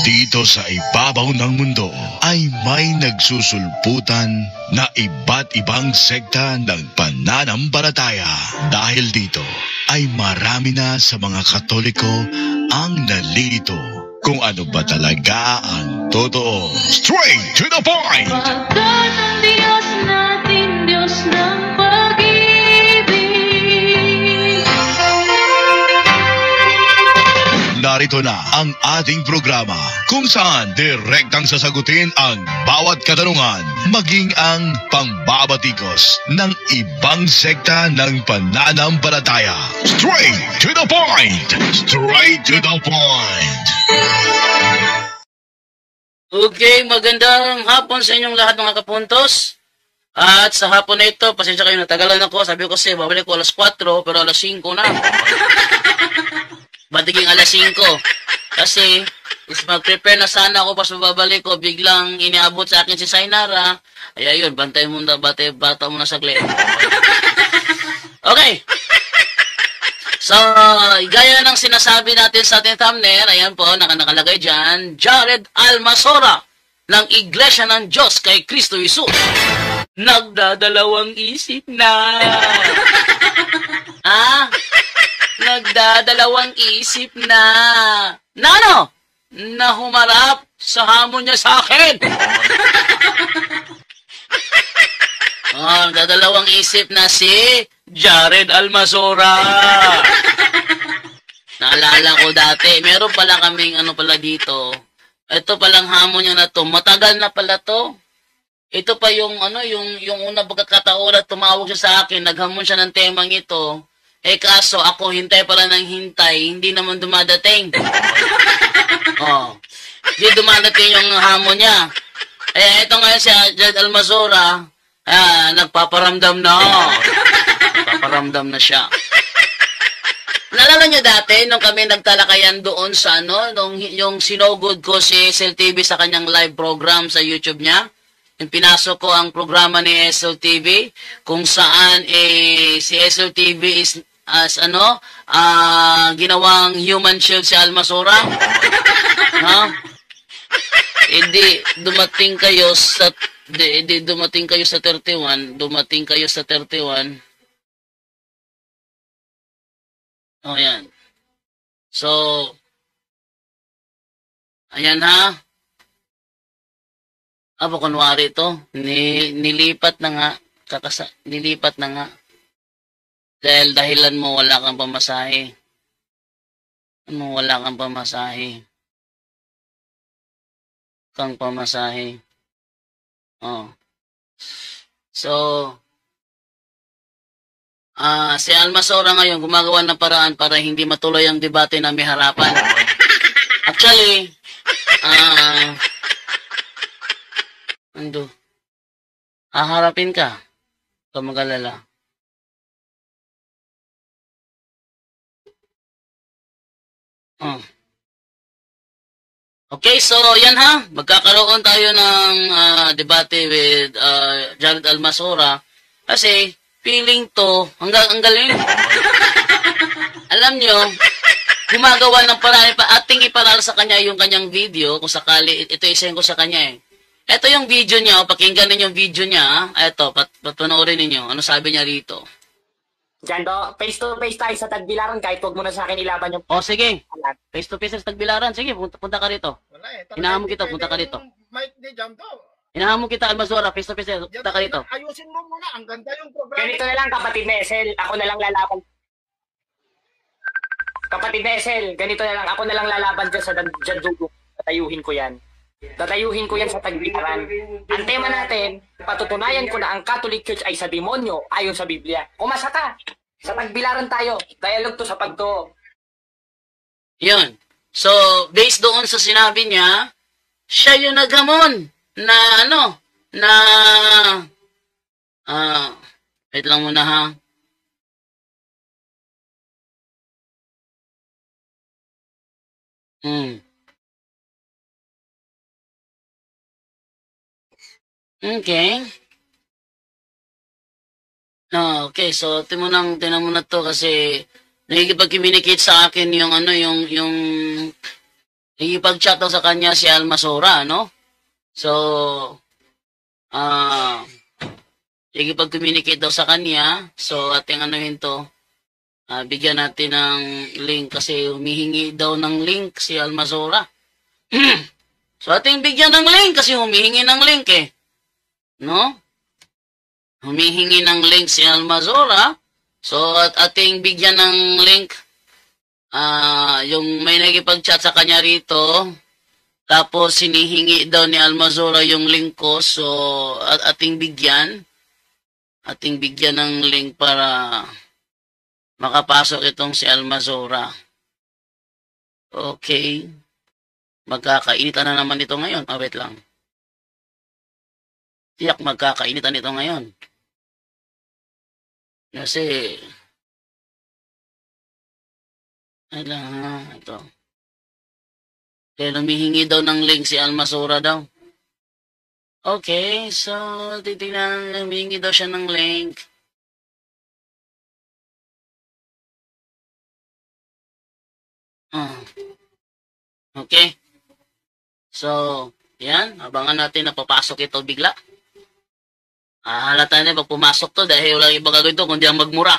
Dito sa ibabaw ng mundo ay may nagsusulputan na iba't ibang sekta ng pananampalataya. Dahil dito ay marami na sa mga Katoliko ang nalilito kung ano ba talaga ang totoo. Straight to the point! Pagkat ang Diyos natin, Diyos ng pag-ibig. Narito na ang ating programa kung saan direktang sasagutin ang bawat katanungan, maging ang pangbabatikos ng ibang sekta ng pananampalataya. Straight to the point! Straight to the point! Okay, magandang hapon sa inyong lahat mga kapuntos. At sa hapon na ito, pasensya kayo, natagalan ako. Sabi ko kasi, babalik ko alas 4, pero alas 5 na. Batiging alas 5. Kasi, mag-prepare na sana ako pas babalik ko. Biglang iniabot sa akin si Sainara. Ay, ayun, bantay mo na, bata mo na saglit. Okay. So, gaya ng sinasabi natin sa ating thumbnail, ayan po, nakalagay dyan, Jared Almasora ng Iglesia ng Diyos kay Kristo Jesus. Nagdadalawang isip na. Nagdadalawang isip na. Na ano? Na humarap sa hamon niya sa akin. Nagdadalawang isip na si Jared Almasora. Naalala ko dati, meron pala kaming ano pala dito. Ito palang hamon niya na to. Matagal na pala to. Ito pa yung ano, yung unang pagkakataon na tumawag siya sa akin, naghamon siya ng temang ito. Eh kaso ako hintay pala ng hintay, hindi naman dumadating. Hindi dumadating yung hamon niya. Eh ito ngayon si Jared Almasora, nagpaparamdam na. Nagpaparamdam na siya. Naalala niyo dati, nung kami nagtalakayan doon sa yung sinugod ko si SLTV sa kanyang live program sa YouTube niya. Yung pinasok ko ang programa ni SLTV, kung saan si SLTV is as ginawang human shield si Almasora. Hindi dumating kayo sa 31, dumating kayo sa 31. Yan. So, ayan ha. Kunwari ito, nilipat na nga, nilipat na nga. Dahil dahilan mo wala kang pamasahe. Wala kang pamasahe. So, si Almasora ngayon gumagawa ng paraan para hindi matuloy ang debate na may harapan. Actually, haharapin ka. Huwag mag-alala. Okay, so yan ha. Magkakaroon tayo ng debate with Jared Almasora. Kasi, feeling to, ang galing. Alam nyo, gumagawa ng paraan, ating iparal sa kanya yung kanyang video, kung sakali, ito isend ko sa kanya eh. Ito yung video niya, pakinggan ninyo yung video niya. Ito, panoorin ninyo. Ano sabi niya rito? Diyan do, face to face tayo sa Tagbilaran kahit huwag mo na sa akin ilaban yung... Sige. Face to face sa Tagbilaran. Sige, punta ka rito. Wala eh. Hinahamon kita, punta ka rito. Mic di jump to. Hinahamon kita, Almasora, face to face, punta ka rito. Ayusin mo muna, ang ganda yung programa. Ganito na lang, kapatid na SL, ako na lang lalaban. Kapatid na SL, ganito na lang, ako na lang lalaban dyan sa Jandugo. Tatayuhin ko yan. Tatayuhin ko yan sa Tagbilaran. Ang tema natin, patutunayan ko na ang Catholic Church ay sa demonyo ayon sa Biblia. Kumasa ka! Sa Tagbilaran tayo. Dialogue to sa pagto. Yun. So, based doon sa sinabi niya, siya yung naghamon na wait lang muna ha. Okay. Okay, so tinan mo na to kasi nakikipag-communicate sa akin yung Ikipag-chat daw sa kanya si Almasora, no? So, ikipag-communicate daw sa kanya. So, ating anuhin to, bigyan natin ng link kasi humihingi daw ng link si Almasora. So, ating bigyan ng link kasi humihingi ng link eh. No? Humihingi ng link si Almasora. So, at ating bigyan ng link yung may nagipag-chat sa kanya rito. Tapos, hinihingi daw ni Almasora yung link ko. So, ating bigyan. Ating bigyan ng link para makapasok itong si Almasora. Okay. Magkakainitan na naman ito ngayon. Wait lang. Tiyak magkakainitan ito ngayon. Kasi, ito. Kaya lumihingi daw ng link si Almasora daw. Okay, so, titignan, lumihingi daw siya ng link. Okay. So, yan. Abangan natin na papasok ito bigla. Halata na pag pumasok to dahil walang ibang gagawin to kundi ang magmura.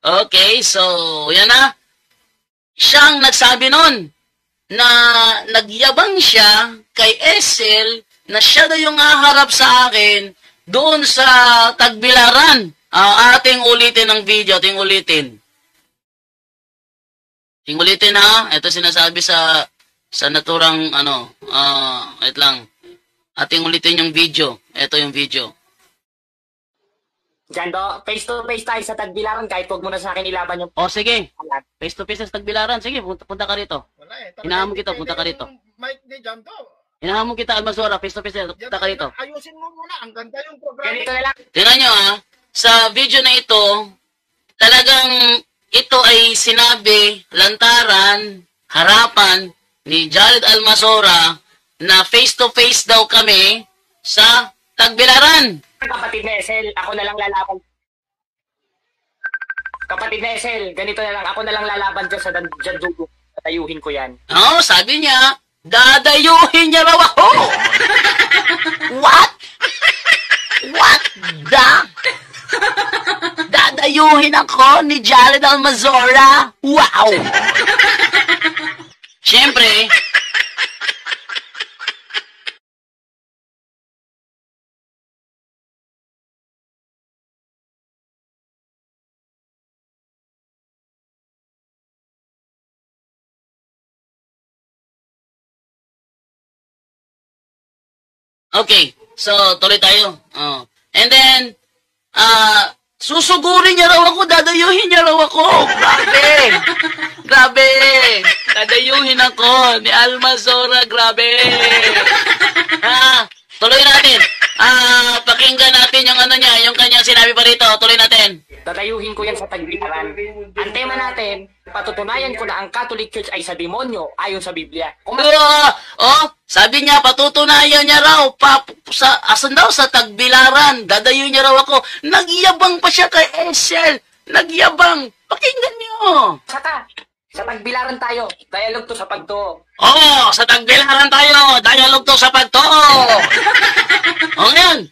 Okay, so, yan na. Siyang nagsabi nun na nagyabang siya kay Esel na siya daw yung haharap sa akin doon sa Tagbilaran. Ating ulitin ang video, ating ulitin. Ating ulitin ha. Ito sinasabi sa naturang wait lang. Ating ulitin yung video. Ito yung video. Jando, face to face tayo sa Tagbilaran kahit huwag mo na sa akin ilaban yung... Sige. Face to face sa Tagbilaran. Sige, punta ka rito. Wala eh. Hinahamon kita, punta ka rito. Mic ni Janto. Hinahamon kita, Almasora. Face to face, punta ka rito. Ayusin mo muna. Ang ganda yung programa. Ganito na lang. Tingnan nyo sa video na ito, talagang ito ay sinabi, lantaran, harapan ni Jared Almasora na face-to-face daw kami sa Tagbilaran. Kapatid na Esel, ako na lang lalaban. Kapatid na Esel, ganito na lang. Ako na lang lalaban dyan sa Jandugo. Tatayuhin ko yan. Sabi niya, dadayuhin niya raw ako. What? What the? Dadayuhin ako ni Jared Almasora? Wow! Siyempre, okay, so tuloy tayo. And then, susugurin niya raw ako, dadayuhin niya raw ako. Grabe! Grabe! Dadayuhin ako ni Almasora, grabe! Tuloy natin. Pakinggan natin yung yung kanyang sinabi pa rito. Tuloy natin. Tatayuhin ko yan sa Tagbilaran. Ang tema natin, patutunayan ko na ang Catholic Church ay sa demonyo ayon sa Biblia. Sabi niya, patutunayan niya raw, asan daw sa Tagbilaran, dadayuhin niya raw ako. Nagyabang pa siya kay Esel. Nagyabang. Pakinggan niyo. Sa Tagbilaran tayo. Dialog to sa pagto. Sa Tagbilaran tayo. Dialog to sa pagto. Ngayon.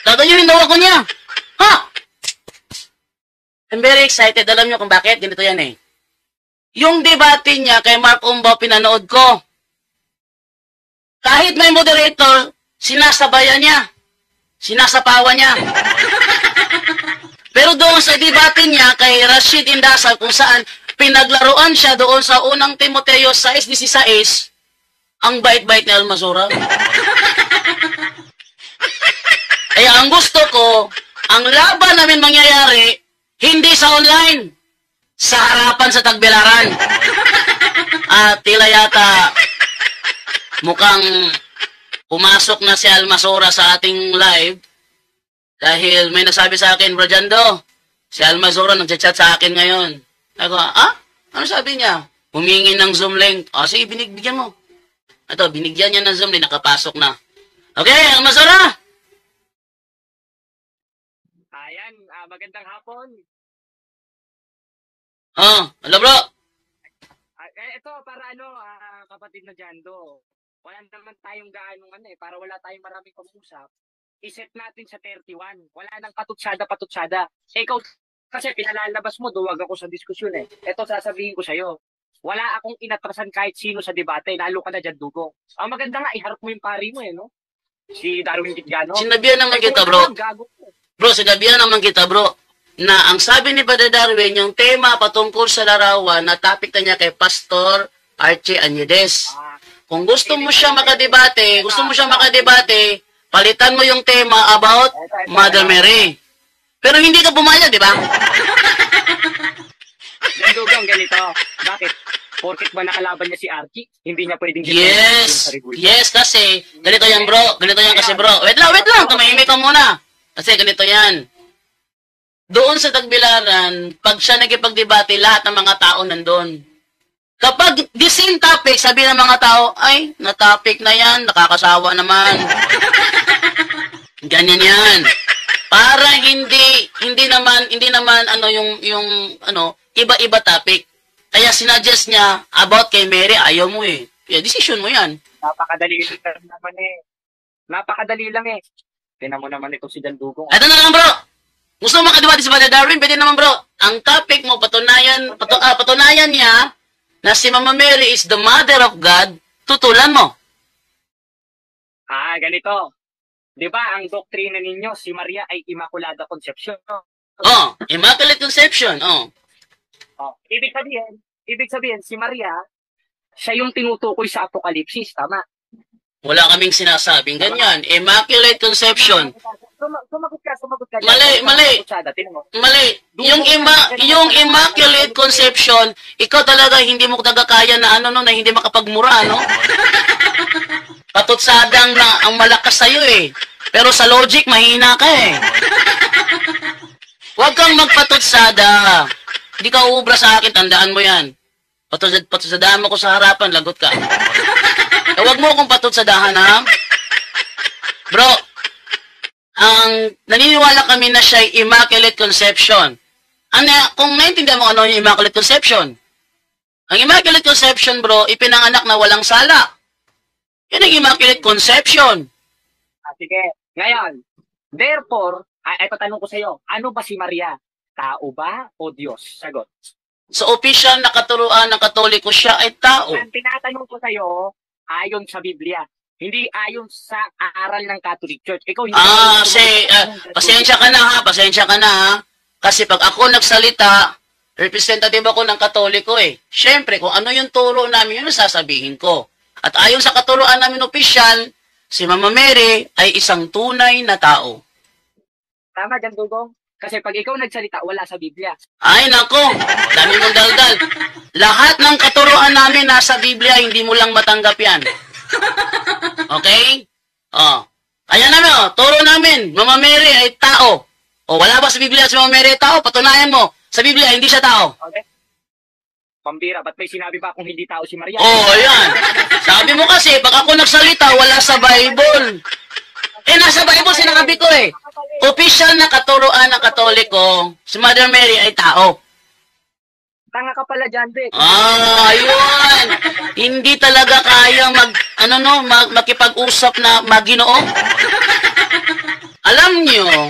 Dadayuhin daw ako niya. I'm very excited. Alam niyo kung bakit? Ganito yan eh. Yung debate niya kay Mark Umbaw, pinanood ko. Kahit may moderator, sinasabayan niya. Sinasapawan niya. Pero doon sa debate niya kay Rashid Indasal, kung saan pinaglaruan siya doon sa unang Timoteo 6:16, ang bait-bait ni Almasora. Kaya ang gusto ko, ang laban namin mangyayari, hindi sa online, sa harapan sa Tagbilaran. At tila yata mukhang pumasok na si Almasora sa ating live dahil may nasabi sa akin, Brajando, si Almasora nagchat sa akin ngayon. Ako, ano sabi niya? Humingi ng Zoom link. Sige, bigyan mo. Ito, binigyan niya ng Zoom link, nakapasok na. Okay, Almasora! Ayan, magandang hapon. Hello bro. Ito, para kapatid na Jando. Wala naman tayong gaanong para wala tayong maraming pag-usap. I-set natin sa 31. Wala nang patutsada. Ikaw, kasi pinalalabas mo, duwag ako sa diskusyon Ito, sasabihin ko sa'yo. Wala akong inatrasan kahit sino sa debate. Lalo ka na dyan, Dugong. Ang maganda nga, iharap mo yung pari mo no? Si Darwin Gitgano. Sinabihan naman kita bro. Bro, sinabihan naman kita bro. Na ang sabi ni Brother Darwin, yung tema patungkol sa larawan na topic na niya kay Pastor Archie Anyedes. Kung gusto mo siya makadebate, palitan mo yung tema about Mother Mary. Pero hindi ka pumayag, di ba? Dugong, ganito. Bakit? Porket ba nakalaban niya si Archie, hindi niya pwedeng Yes, kasi ganito yan bro. Ganito yan kasi bro. Wait lang. Tumahimik ka muna. Kasi ganito yan. Doon sa Tagbilaran, pag siya nagipagdebate, lahat ng mga tao nandun. Kapag the same topic, sabi ng mga tao, ay, na-topic na yan, nakakasawa naman. Ganyan yan. Para hindi naman iba-iba topic. Kaya sinuggest niya about kay Mary, ayaw mo decision mo yan. Napakadali lang Tingnan mo naman ito si Dandugong. Ito na lang bro. Gusto mo makadebate si Brother Darwin, pwede naman bro. Ang topic mo, patunayan niya na si Mama Mary is the Mother of God, tutulan mo. Ganito. Di ba ang doktrina ninyo, si Maria ay Immaculada Conception? Immaculate Conception, Ibig sabihin, si Maria, siya yung tinutukoy sa Apokalipsis, tama? Wala kaming sinasabing ganyan. Immaculate Conception. Sumagot ka. Mali. Yung Immaculate Conception, ikaw talaga hindi mo kaya na na hindi makapagmura, Patutsadang na ang malakas sa'yo Pero sa logic, mahina ka Huwag kang magpatutsada. Hindi ka uubra sa akin, tandaan mo yan. Patutsadaan mo ko sa harapan, lagot ka. Huwag mo akong patutsadahan, ha? Bro, naniniwala kami na siya ay Immaculate Conception. Kung naintindihan mo ano yung Immaculate Conception, ang Immaculate Conception, bro, ipinanganak na walang sala. Yan ang Immaculate Conception. Sige. Ngayon, therefore, ay patanong ko sa iyo, ano ba si Maria? Tao ba o Diyos? Sagot. Sa official na katuruan ng Katoliko, siya ay tao. Ang tinatanong ko sa iyo, ayon sa Biblia. Hindi ayon sa aral ng Catholic Church. Ikaw hindi pasensya ka na ha. Kasi pag ako nagsalita, representative ako ng Katoliko Siyempre, kung ano yung turo namin, yun ang sasabihin ko. At ayon sa katuruan namin opisyal, si Mama Mary ay isang tunay na tao. Tama dyan, Dugong. Kasi pag ikaw nagsalita, wala sa Biblia. Ay, nako. Dami mong daldal. Lahat ng katuruan namin nasa Biblia, hindi mo lang matanggap yan. Okay? Ayan namin, turo namin. Mama Mary ay tao. Wala ba sa Biblia si Mama Mary ay tao? Patunayan mo. Sa Biblia, hindi siya tao. Okay. Pambira, ba't may sinabi ba kung hindi tao si Maria? Ayan. Sabi mo kasi, pag ako nagsalita, wala sa Bible. Nasa Bible sinabi ko Official na katuruan ng Katoliko, si Mother Mary ay tao. Tanga ka pala dyan, Vic. Ayun. Hindi talaga kaya makipag-usap na Maginoo. Alam nyo,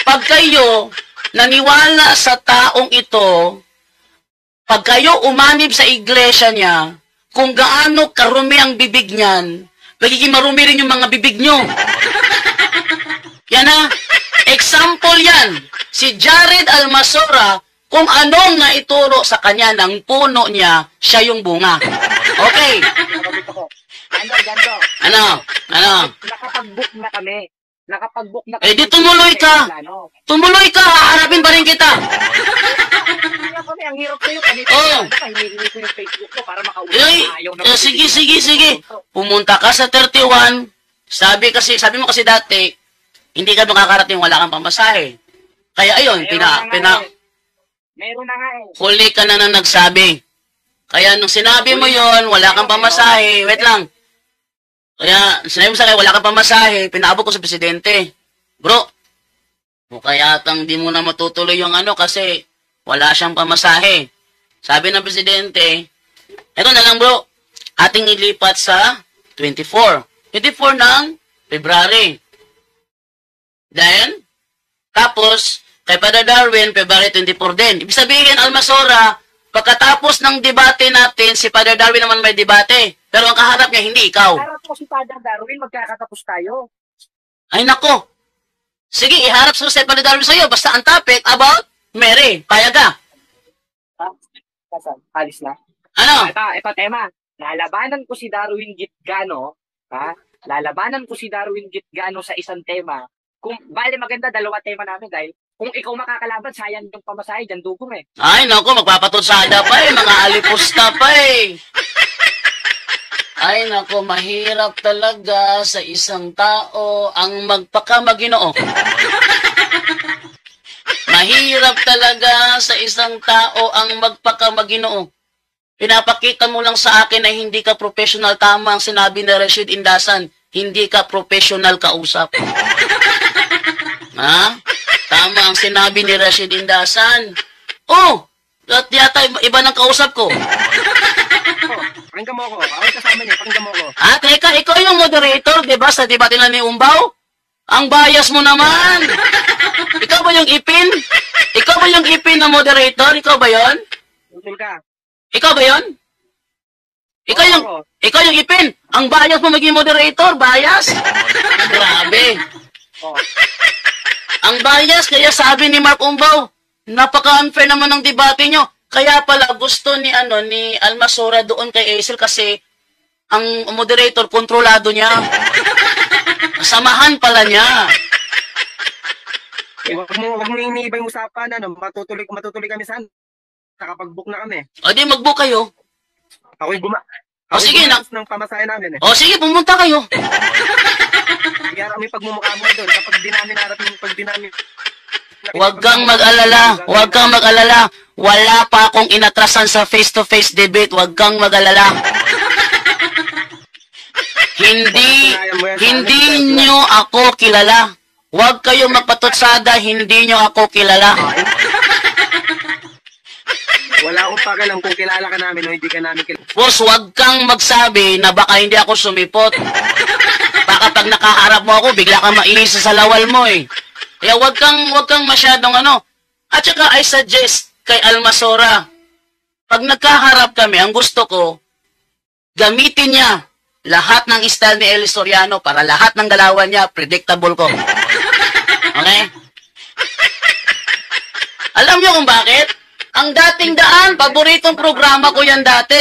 pag kayo naniwala sa taong ito, pag kayo umanib sa iglesia niya, kung gaano karumi ang bibig niyan, magiging marumi rin yung mga bibig nyo. Yan example yan. Si Jared Almasora, kung anong naituro sa kanya ng puno niya, siya yung bunga. Okay. Ano? Nakapag-book na kami. Di tumuloy ka. Tumuloy ka, haharapin pa rin kita. Ang hirap sa'yo. Hinihingi ko yung Facebook ko para makausap. Sige. Pumunta ka sa 31. Sabi mo kasi dati, hindi ka makakarating, wala kang pamasahe. Kaya ayun, meron na nga huli ka na nagsabi. Kaya nung sinabi mo yon, wala kang pamasahe, wait lang. Kaya sinabi mo sa akin, wala kang pamasahe, pinaabot ko sa presidente. Bro, mukha yatang di mo na matutuloy yung kasi wala siyang pamasahe. Sabi ng presidente, ito na lang bro, ating ilipat sa 24. 24 ng February. Then, tapos, kay Father Darwin, February 24 din. Ibig sabihin, Almasora, pagkatapos ng debate natin, si Father Darwin naman may debate. Pero ang kaharap niya, hindi ikaw. Harap mo si Father Darwin, magkakatapos tayo. Ay nako. Sige, iharap sa si Father Darwin sa'yo. Basta ang topic about Mary. Payag ka. Kasan? Alis na. Ano? Ito tema. Lalabanan ko si Darwin Gitgano, ha? Lalabanan ko si Darwin Gitgano sa isang tema. Kung bale maganda dalawa tema namin dahil kung ikaw makakalaban, sayang yung pamasahe dyan dugong eh. Ay nako, magpapatutsada pa eh. Mga alipusta pa eh. Ay nako, mahirap talaga sa isang tao ang magpakamaginoo. Mahirap talaga sa isang tao ang magpakamaginoo. Pinapakita mo lang sa akin na hindi ka professional. Tama ang sinabi ni Rashid Indasan. Hindi ka professional kausap. Ha? Tama ang sinabi ni Rashid Indasan. Oh! At yata iba ng kausap ko. Pakinggan mo ako. Ako kasama niya. Pakinggan mo ako. Ah, teka, ikaw yung moderator, di ba, sa debate na ni Umbaw? Ang bias mo naman. Ikaw ba yung ipin? Ikaw ba yung ipin na moderator? Ikaw ba yon? Usul ka. Ikaw ba yon? Ikaw yung ipin. Ang bias mo maging moderator, bias. Grabe. Oh. Ang bias, kaya sabi ni Mark Umbaw, napaka-unfair naman ng debate nyo. Kaya pala gusto ni Almasora doon kay Aisel kasi ang moderator kontrolado niya. Samahan pala niya. Wag mo iniiba yung usapan, matutuloy kami saan. Nakapag-book na kami. O di mag-book kayo. Ako'y sige na. ng pamasahe namin eh. O sige, pumunta kayo. Kaya kami pagmumukha mo doon kapag di namin harap yung Huwag kang mag-alala. Huwag kang mag-alala. Wala pa akong inatrasan sa face-to-face debate. Huwag kang mag-alala. Hindi nyo ako kilala. Huwag kayong magpatutsada. Hindi nyo ako kilala. Wala akong pakialam kung kilala ka namin o hindi ka namin kilala. Boss, huwag kang magsabi na baka hindi ako sumipot. Baka pag nakaharap mo ako, bigla kang mainisa sa lawal mo eh. Kaya wag kang masyadong At saka I suggest kay Almasora, pag nagkaharap kami, ang gusto ko, gamitin niya lahat ng style ni Eli Soriano para lahat ng galawan niya, predictable ko. Okay? Alam niyo kung bakit? Ang dating daan, paboritong programa ko yan dati.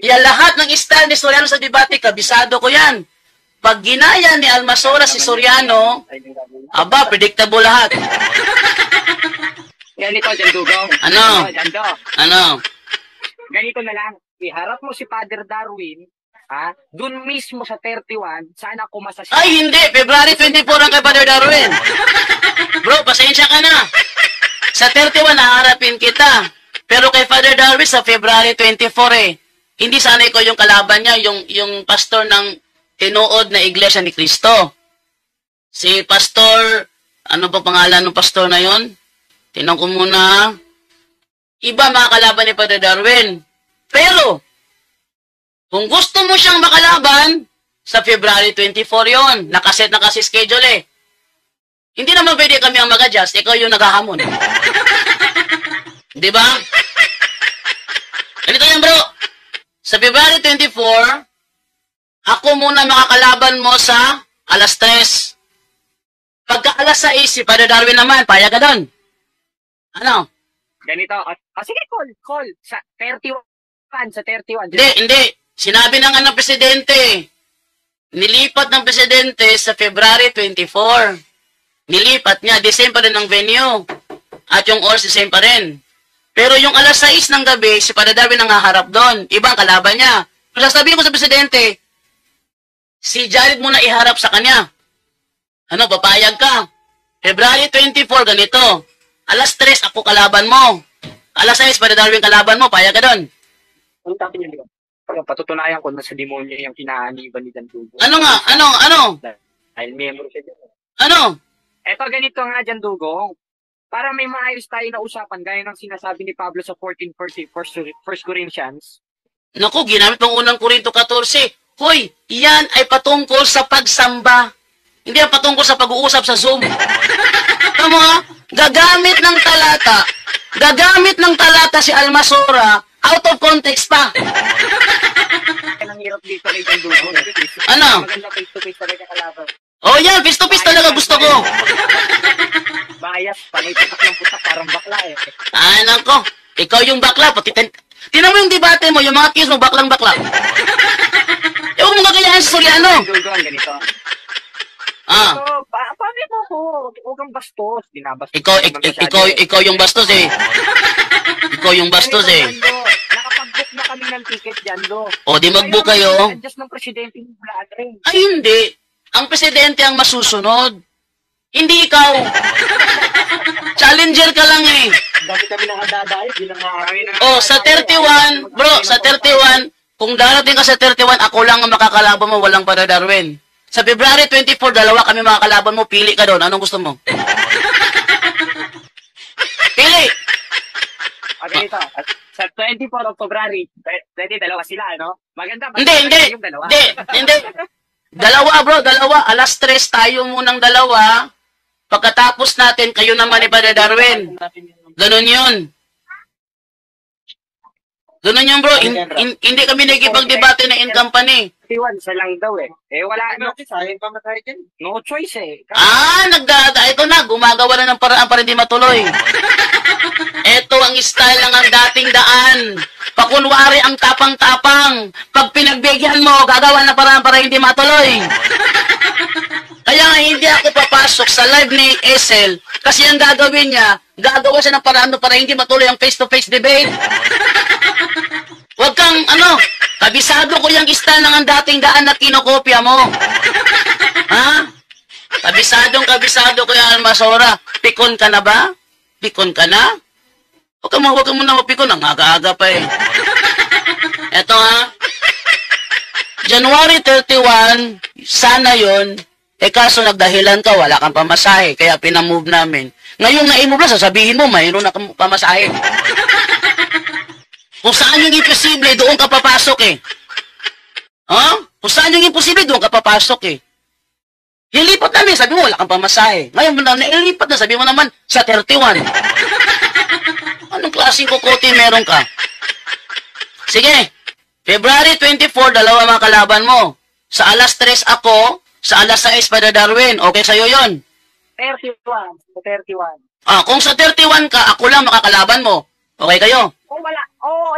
Yan lahat ng style ni Soriano sa debate, kabisado ko yan. Pag ginaya ni Almasora si Soriano, aba, predictable lahat. Ganito, Jandugo. Ano? Ano? Ganito na lang. Iharap mo si Father Darwin, dun mismo sa 31, sana kumasa siya. Ay, hindi. February 24 ang kay Father Darwin. Bro, pasensya ka na. Sa 31, naharapin kita. Pero kay Father Darwin, sa February 24 eh. Hindi sana ikaw yung kalaban niya, yung pastor ng tinuod na Iglesia ni Cristo. Si Pastor, ano pa pangalan ng pastor na yon? Tinanong ko muna. Iba mga kalaban ni Father Darwin. Pero, kung gusto mo siyang makalaban, sa February 24 yon, nakaset na kasi schedule eh. Hindi naman pwede kami ang mag-adjust, ikaw yung naghahamon. Di ba? Ganito yan bro. Sa February 24, ako muna makakalaban mo sa alas 3. Pagka alas 6, si Father Darwin naman, payag ka doon. Ano? Ganito. Sige, call. Sa 31. Sa 31. Hindi. Sinabi ng presidente. Nilipat ng presidente sa February 24. Nilipat niya. The same pa rin ang venue. At yung oras, the same pa rin. Pero yung alas 6 ng gabi, si Father Darwin nangaharap doon. Ibang kalaban niya. Kung sasabihin ko sa presidente, si Jared muna iharap sa kanya. Ano, papayag ka. February 24, ganito. Alas 3, ako kalaban mo. Alas 6, Father Darwin kalaban mo, payag ka doon. Ang tapin niya, patutunayan ko na sa demonyo yung kinaaniban ni Jandugo. Ano nga? Ano? Dahil member siya dyan. Ano? Eto, ganito nga, Jandugo. Para may maayos tayo na usapan, gaya ng sinasabi ni Pablo sa 14:40, First Corinthians. Naku, ginamit pang unang Korinto 14. Hoy, yan ay patungkol sa pagsamba. Hindi yan patungkol sa pag-uusap sa Zoom. Tama nga, gagamit ng talata si Almasora, out of context pa. Ang hirap dito kay Jandugo. Ano? Maganda face-to-face talaga kalaban. Oh yan, face to face talaga gusto ko. Bias, panay-putak ng putak, parang bakla eh. Ay, nako, ikaw yung bakla, pati tinan mo yung debate mo, yung mga kiss mo, baklang-bakla. Ewan mo gagayahan sa Soriano. Jandugo ang ganito. Ah. So, paano mo ko? Huwag kang bastos. Binabastos. Ikaw yung bastos eh. Ikaw yung bastos eh. Nakapag-book na kami ng ticket dyan, do. O, di mag-book kayo. Adjust ng presidente yung bulaan rin. Ay, hindi. Ang presidente ang masusunod. Hindi ikaw. Challenger ka lang eh. Dami kami nakadadayo. Oh, sa 31, bro, sa 31, kung darating ka sa 31, ako lang ang makakalaban mo, walang para Darwin. Sa February 24, dalawa kami makakalaban mo, pili ka doon. Anong gusto mo? Pili! Okay, ito. Sa 24 of February, pwede dalawa sila, no? Maganda. Hindi. Yung dalawa. Hindi. Dalawa, bro, dalawa. Alas 3 tayo munang dalawa. Pagkatapos natin, kayo naman ni Padre Darwin. Ganun yun. Ganun yun, bro. Hindi kami nagkipag-debate na in company. 31, isa lang daw eh. Wala. Sayang pa matay din. No choice eh. Ito na, gumagawa na ng paraan para hindi matuloy. Ito ang style ng ang dating daan. Pakunwari ang tapang-tapang. Pag pinagbigyan mo, gagawa na paraan para hindi matuloy. Kaya nga hindi ako papasok sa live ni Esel kasi ang gagawin niya, gagawa siya ng paraan para hindi matuloy ang face-to-face debate. Huwag kang, kabisado ko yung style ng ang dating daan na kinokopya mo. Ha? Kabisado ko yung Almasora. Pikon ka na ba? Pikon ka na? Huwag ka muna mapikon. Ang aga-aga pa eh. Eto ha. January 31, sana yon. Kaso nagdahilan ka, wala kang pamasahe. Kaya pinamove namin. Ngayon na-imove na, sasabihin mo, mayroon na kang pamasahe. Kung saan yung imposible, doon ka papasok eh. Kung saan yung imposible, doon ka papasok eh. Hilipat namin, sabi mo, wala kang pamasahe. Ngayon mo na, nailipat na, sabi mo naman, sa 31. Anong klaseng kukote meron ka? Sige, February 24, dalawa mga kalaban mo. Sa alas 3 ako, sa alas 6 Padre Darwin. Okay sa'yo yun? 31. Sa 31. Kung sa 31 ka, ako lang makakalaban mo. Okay kayo? Kung wala,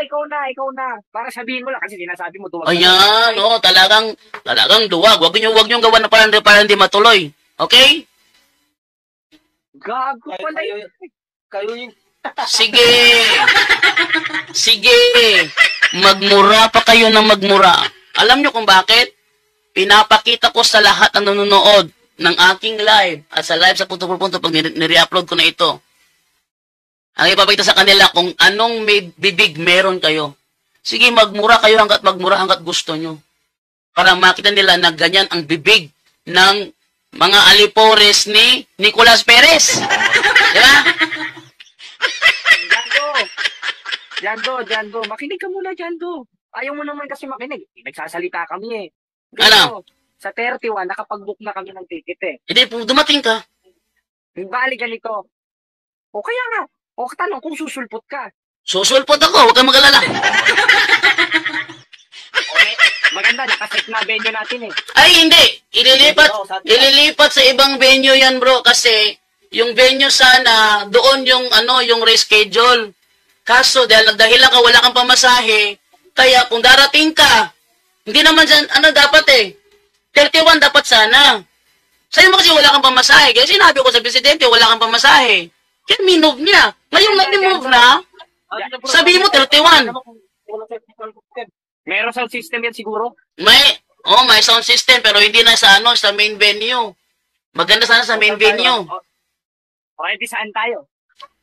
ikaw na. Para sabihin mo lang kasi sinasabi mo duwag. Ayan, talagang duwag. Huwag niyong gawa na para hindi matuloy. Okay? Gago pala yun. Kayo yung... Sige. Magmura pa kayo ng magmura. Alam niyo kung bakit? Pinapakita ko sa lahat ng nanonood ng aking live at sa live sa punto-punto pag nire-upload ko na ito. Ang ipapakita sa kanila kung anong bibig meron kayo. Sige, magmura kayo hanggat gusto nyo. Para makita nila na ganyan ang bibig ng mga alipores ni Nicolas Perez. Diba? Jando. Makinig ka muna, Jando. Ayaw mo naman kasi makinig. Nagsasalita kami eh. Ano? Sa 31, nakapag-book na kami ng ticket eh. Hindi, dumating ka. Bali ganito. O kaya nga, tanong kung susulpot ka. Susulpot ako, huwag kang mag-alala. Okay, maganda, nakaset na venue natin eh. Ay, hindi. Ililipat sa ibang venue yan, bro. Kasi, yung venue sana, doon yung reschedule. Kaso, dahil nagdahilan ka, wala kang pamasahe. Kaya, kung darating ka, hindi naman dyan, dapat eh. 31 dapat sana. Sa'yo mo kasi wala kang pamasahe. Kaya sinabi ko sa presidente, wala kang pamasahe. Kaya minove niya. Ngayon na-remove na, sabi mo 31. Meron sound system yan siguro? May sound system pero hindi na sa main venue. Maganda sana sa main venue. Okay, di saan tayo?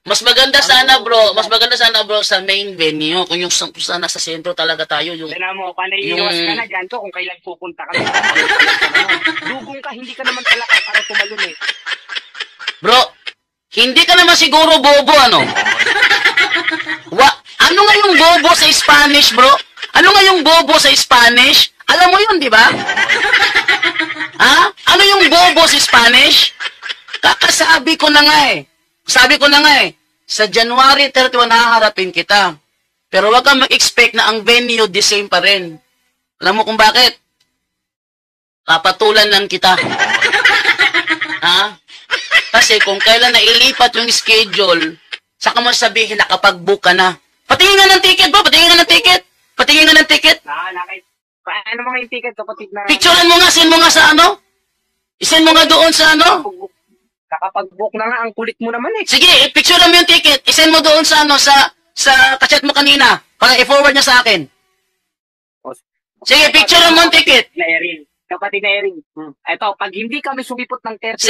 Mas maganda sana bro sa main venue kung yung sana sa sentro talaga tayo yung Tignan mo, panay-iwas ka na dyan to kung kailan pupunta ka. Dugong ka, hindi ka naman talaga para tumalun eh. Bro, Hindi ka naman siguro bobo, ano? Ano nga yung bobo sa Spanish, bro? Ano nga yung bobo sa Spanish? Alam mo yun, di ba? Ha? Ano yung bobo sa Spanish? Kakasabi ko na nga eh. Sabi ko na nga eh. Sa January 31, haharapin kita. Pero wag kang mag-expect na ang venue the same pa rin. Alam mo kung bakit? Papatulan lang kita. Ha? Kasi kung kailan na ilipat yung schedule, saka mo sabihin nakapag-book ka na. Patingin nga ng ticket, bro. Patingin nga ng ticket. Patingin nga ng ticket. Paano mga yung ticket, kapatid na... Picturean mo nga, send mo nga sa ano? I-send mo nga doon sa ano? Kakapag-book na nga, ang kulit mo naman eh. Sige, picturean mo yung ticket. I-send mo doon sa ano, sa kachat mo kanina. Para i-forward niya sa akin. Sige, picturean mo yung ticket. Kapatid na Erin. Ito, pag hindi kami sumipot ng 30...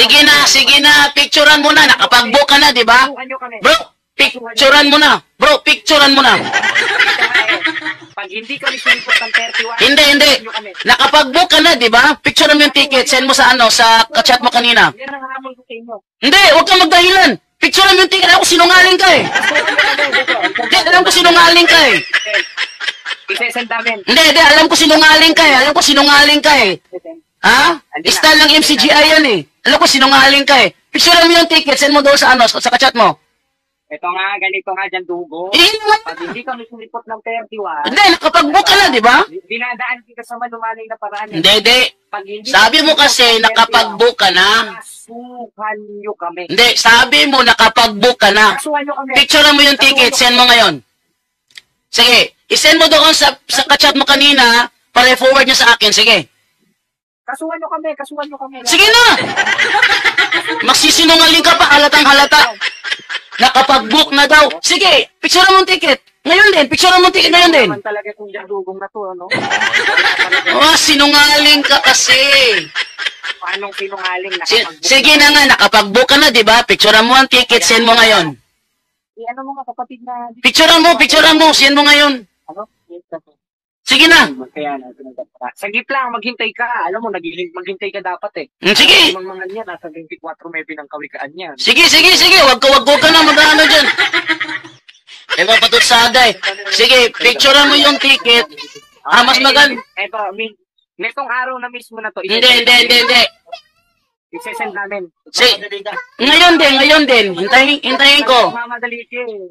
Sige na, picturean mo na. Nakapag-book ka na, di ba? Bro, picturean mo na. Bro, picturean mo na. Pag hindi kami sumipot ng 31... Hindi. Nakapag-book ka na, di ba? Picturean mo yung ticket. Send mo sa ano, sa kachat mo kanina. Yan ang hamon ko sa inyo. Hindi, huwag kang magdahilan. Picturean mo yung ticket. Alam ko sinungaling ka eh. Hindi, alam ko sinungaling ka eh. Isesend namin. Hindi, alam ko sinungaling ka eh. Alam ko sinungaling ka eh. Ha? Style ng MCGI yan eh. Alam ko sinungaling ka eh. Picturean mo yung ticket. Send mo doon sa ano, sa kachat mo. Ito nga, ganito nga dyan, Dugo. Pag hindi kami sumipot ng 31... Hindi, nakapag-book ka na, di ba? Dinadaan kita sa manumanay na paraan. Hindi. Sabi mo kasi, nakapag-book ka na. Kasuhan nyo kami. Hindi, sabi mo, nakapag-book ka na. Kasuhan nyo kami. Picturean mo yung ticket. Send mo ngayon. Sige, isend mo doon sa kachat mo kanina para i-forward niya sa akin. Sige. Kasuhan nyo kami. Sige na! Magsisinungaling ka pa, halatang halata. Nakapag-book na daw. Sige, picturean mo yung ticket. Ngayon din, picturean mo yung ticket ngayon din. Naman talaga kung dugong na to, ano? Sinungaling ka kasi. Paanong sinungaling? Sige na nga, nakapag-book ka na, di ba? Picturean mo ang ticket, send mo ngayon. Ano mo nga kapatid na... Picturean mo, send mo ngayon. Ano? Sige na. Kaya na, sagip lang, maghintay ka. Alam mo, maghintay ka dapat eh. Sige. Yung mga niya, nasa 24 maybe ng kawikaan niya. Sige. Wag ka na mag-ano dyan. Patutsada eh. Sige, picturean mo yung ticket. Mas maganda. Eto, netong araw na mismo na to. Hindi. Isesend namin. Ngayon din. Hintayin ko. Nagmamadali ka eh.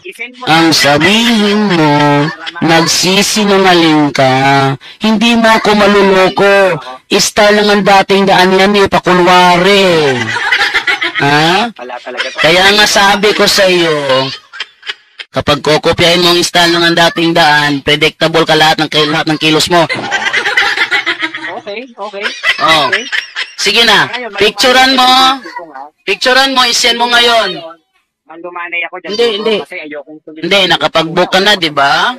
Isend mo. Ang sabihin mo, nagsisinungaling ka. Hindi mo ako maluloko. Style lang ang dating daan yan eh, pakunwari. Ha? Wala talaga to. Kaya nga sabi ko sa iyo, kapag kokopyahin mo ang style ng dating daan, predictable ka lahat ng kilos mo. Okay. Oh. Sige na, picturean mo, isend mo ngayon. Mandumanay ako dyan. Hindi. Kasi ayokong tuloy. Hindi, nakapag-book ka na, di ba?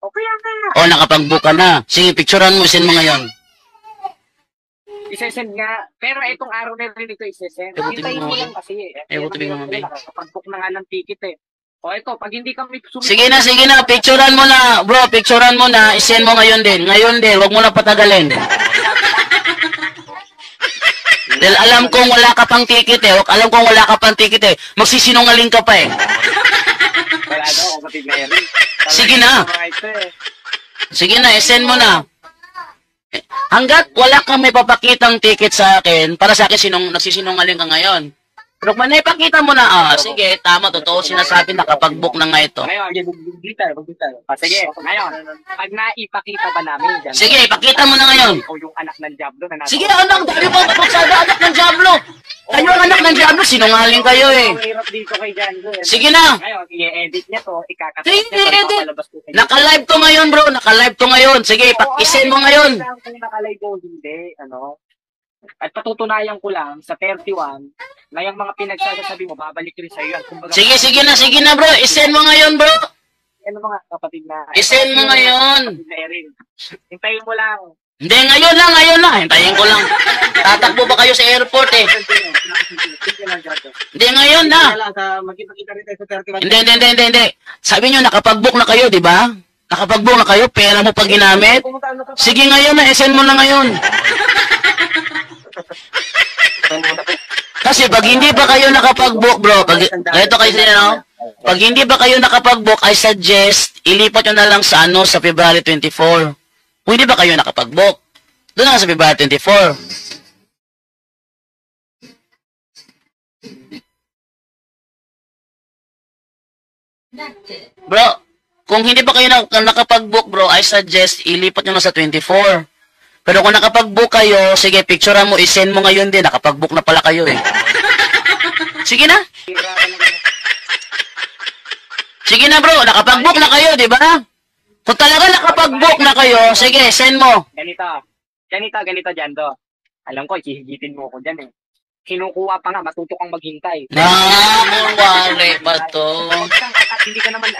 Okay nga. Nakapag-book ka na. Sige, picturean mo, isend mo ngayon. Isesend nga. Pero itong araw na rin ito isesend. Hintayin mo lang kasi eh. Nakapag-book na nga ng ticket eh. Ito, pag hindi kami Sige na, picturean mo na, bro, picturean mo na, isend mo ngayon din, wag mo na patagalin. Dahil alam kong wala ka pang ticket eh, magsisinungaling ka pa eh. Wala daw, kapatid na yan. Sige na, isend mo na. Hanggat wala kang may papakitang ticket sa akin, para sa akin nagsisinungaling ka ngayon. Pero kung naipakita mo na, sige, tama, totoo sinasabi na kapag-book na nga ito. Ngayon, mag-bital. Sige, ngayon, pag naipakita ba namin dyan? Sige, ipakita mo na ngayon. O yung anak ng Diablo na nasa... Sige, anak, dahil po patutsada, anak ng Diablo. Kayo ang anak ng Diablo, sinungaling kayo eh. Ang hirap dito kay Diablo. Sige na. Ngayon, i-edit niya to, ikakasal. Sige, i-edit. Naka-live to ngayon, bro, naka-live to ngayon. Sige, isend mo ngayon. Kung naka-live o hindi, ano... At patutunayan ko lang sa 31 na yung mga pinagsasabi mo, babalik rin sa iyo. Sige na bro. Isend mo ngayon, bro. Ano mga kapatid na... Isend mo ngayon. Hintayin mo lang. Hindi, ngayon lang. Hintayin ko lang. Tatakbo ba kayo sa airport eh? Hindi, ngayon na. Hindi. Sabi nyo, nakapag-book na kayo, di ba? Nakapag-book na kayo, pera mo pag ginamit. Sige ngayon na, isend mo na ngayon. kasi pag hindi pa kayo nakapag-book, bro, ito kasi, pag hindi ba kayo nakapag-book, I suggest, ilipat nyo na lang sa sa February 24. Kung hindi ba kayo nakapag-book, doon na sa February 24. Bro, kung hindi pa kayo nakapag-book, bro, I suggest, ilipat nyo na sa 24. Pero kung nakapag-book kayo, sige, picturean mo, isend mo ngayon din, nakapag-book na pala kayo eh. Sige na. Sige na bro, nakapag-book na kayo, di ba? Kung talaga nakapag-book na kayo, sige, send mo. Ganito, Jando. Alam ko, ihihigitin mo ko dyan eh. Kinukuha pa nga, matuto kang maghintay. Kunwari pa to. At hindi ka naman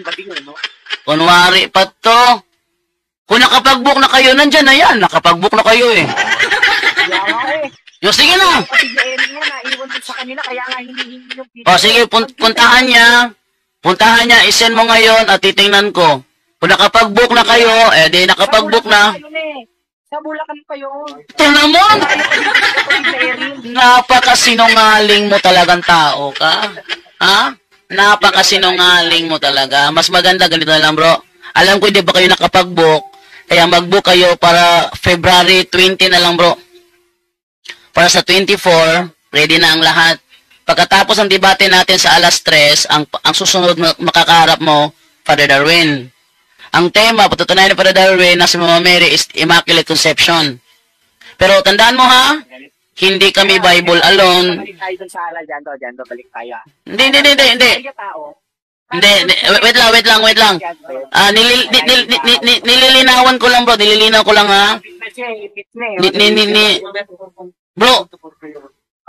babing, no? Kunwari pa to. Kung nakapag-book na kayo, nandyan na yan. Nakapag-book na kayo eh. Kaya nga eh. Yo, sige na. Pati Jerry nga, naiwan din sa kanila, kaya nga hindi yung video. O, sige, puntahan niya. Puntahan niya, isend mo ngayon at titingnan ko. Kung nakapag-book na kayo, di nakapag-book na. Sa Bulacan pa yun. Ito naman! Napakasinungaling mo talagang tao ka. Ha? Napakasinungaling mo talaga. Mas maganda ganito na lang, bro. Alam ko hindi ba kayo nakapag-book, kaya mag-book kayo para February 20 na lang, bro. Para sa 24, ready na ang lahat. Pagkatapos ng debate natin sa alas 3, ang susunod makakaharap mo, Father Darwin. Ang tema, patutunayan ni Father Darwin na si Mama Mary is Immaculate Conception. Pero tandaan mo ha, hindi kami Bible alone. Balik tayo dun sa ala, Jando, balik tayo. Hindi. Hindi, wait lang. Nililinawan ko lang bro, nililinaw ko lang ha.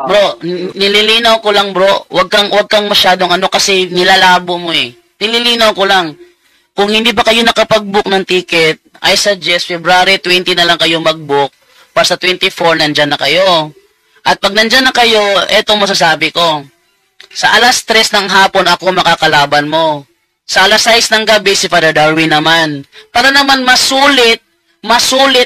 Bro, nililinaw ko lang bro, wag kang masyadong kasi nilalabo mo eh. Nililinaw ko lang. Kung hindi pa kayo nakapag-book ng ticket, I suggest February 20 na lang kayo mag-book. Para sa 24, nandyan na kayo. At pag nandyan na kayo, etong masasabi ko. Sa alas 3 ng hapon, ako makakalaban mo. Sa alas 6 ng gabi, si Father Darwin naman. Para naman masulit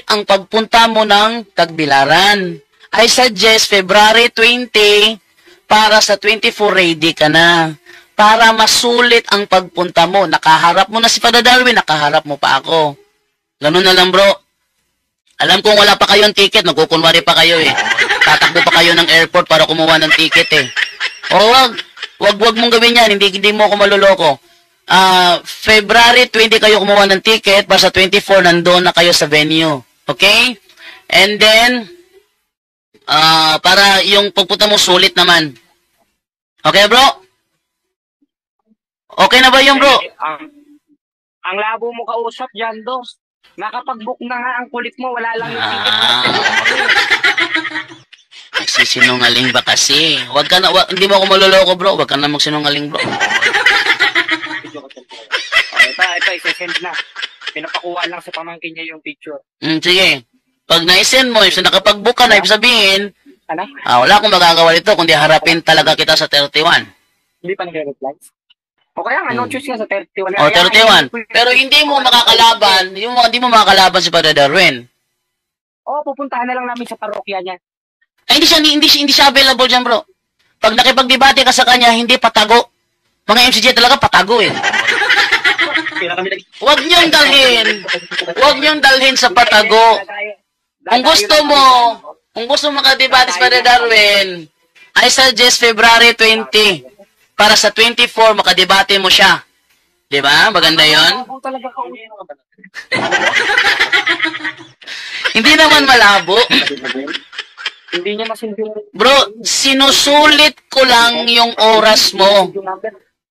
ang pagpunta mo ng Tagbilaran. I suggest February 20, para sa 24, ready ka na. Para masulit ang pagpunta mo. Nakaharap mo na si Father Darwin, nakaharap mo pa ako. Ganun na lang bro. Alam kong wala pa kayong ticket, nagkukunwari pa kayo eh. Tatakbo pa kayo ng airport para kumuha ng ticket eh. O wag mong gawin yan, hindi mo ako maluloko. February 20 kayo kumuha ng ticket, para sa 24 nandoon na kayo sa venue. Okay? And then, para yung pagpunta mo sulit naman. Okay bro? Okay na ba yung bro? Ang labo mo kausap, Jando. Nakapag-book na nga ang kulit mo, wala lang yung ticket. Nagsisinungaling ba kasi? Hindi mo ako maluloko bro, wag ka na magsinungaling bro. Ito, isa-send na. Pinapakuha lang sa pamangkin niya yung picture. Sige. Pag na-send mo, if nakapag-book ka na, ibig sabihin, ano? Wala akong magagawa dito, kundi harapin talaga kita sa 31. Hindi pa nag-reply? O kaya nga, no choose nga sa 31. O, 31. Pero hindi mo makakalaban, hindi mo makakalaban si Father Darwin. Oo, pupuntahan na lang namin sa parokya niya. Ay, hindi siya available dyan, bro. Pag nakipagdebate ka sa kanya, hindi patago. Mga MCJ talaga patago eh. Huwag niyong dalhin sa patago. Kung gusto makadebate si Father Darwin, I suggest February 20. Para sa 24, makadebate mo siya. Di ba? Maganda yon. Hindi naman malabo. Hindi niya masindi. Bro, sinusulit ko lang yung oras mo.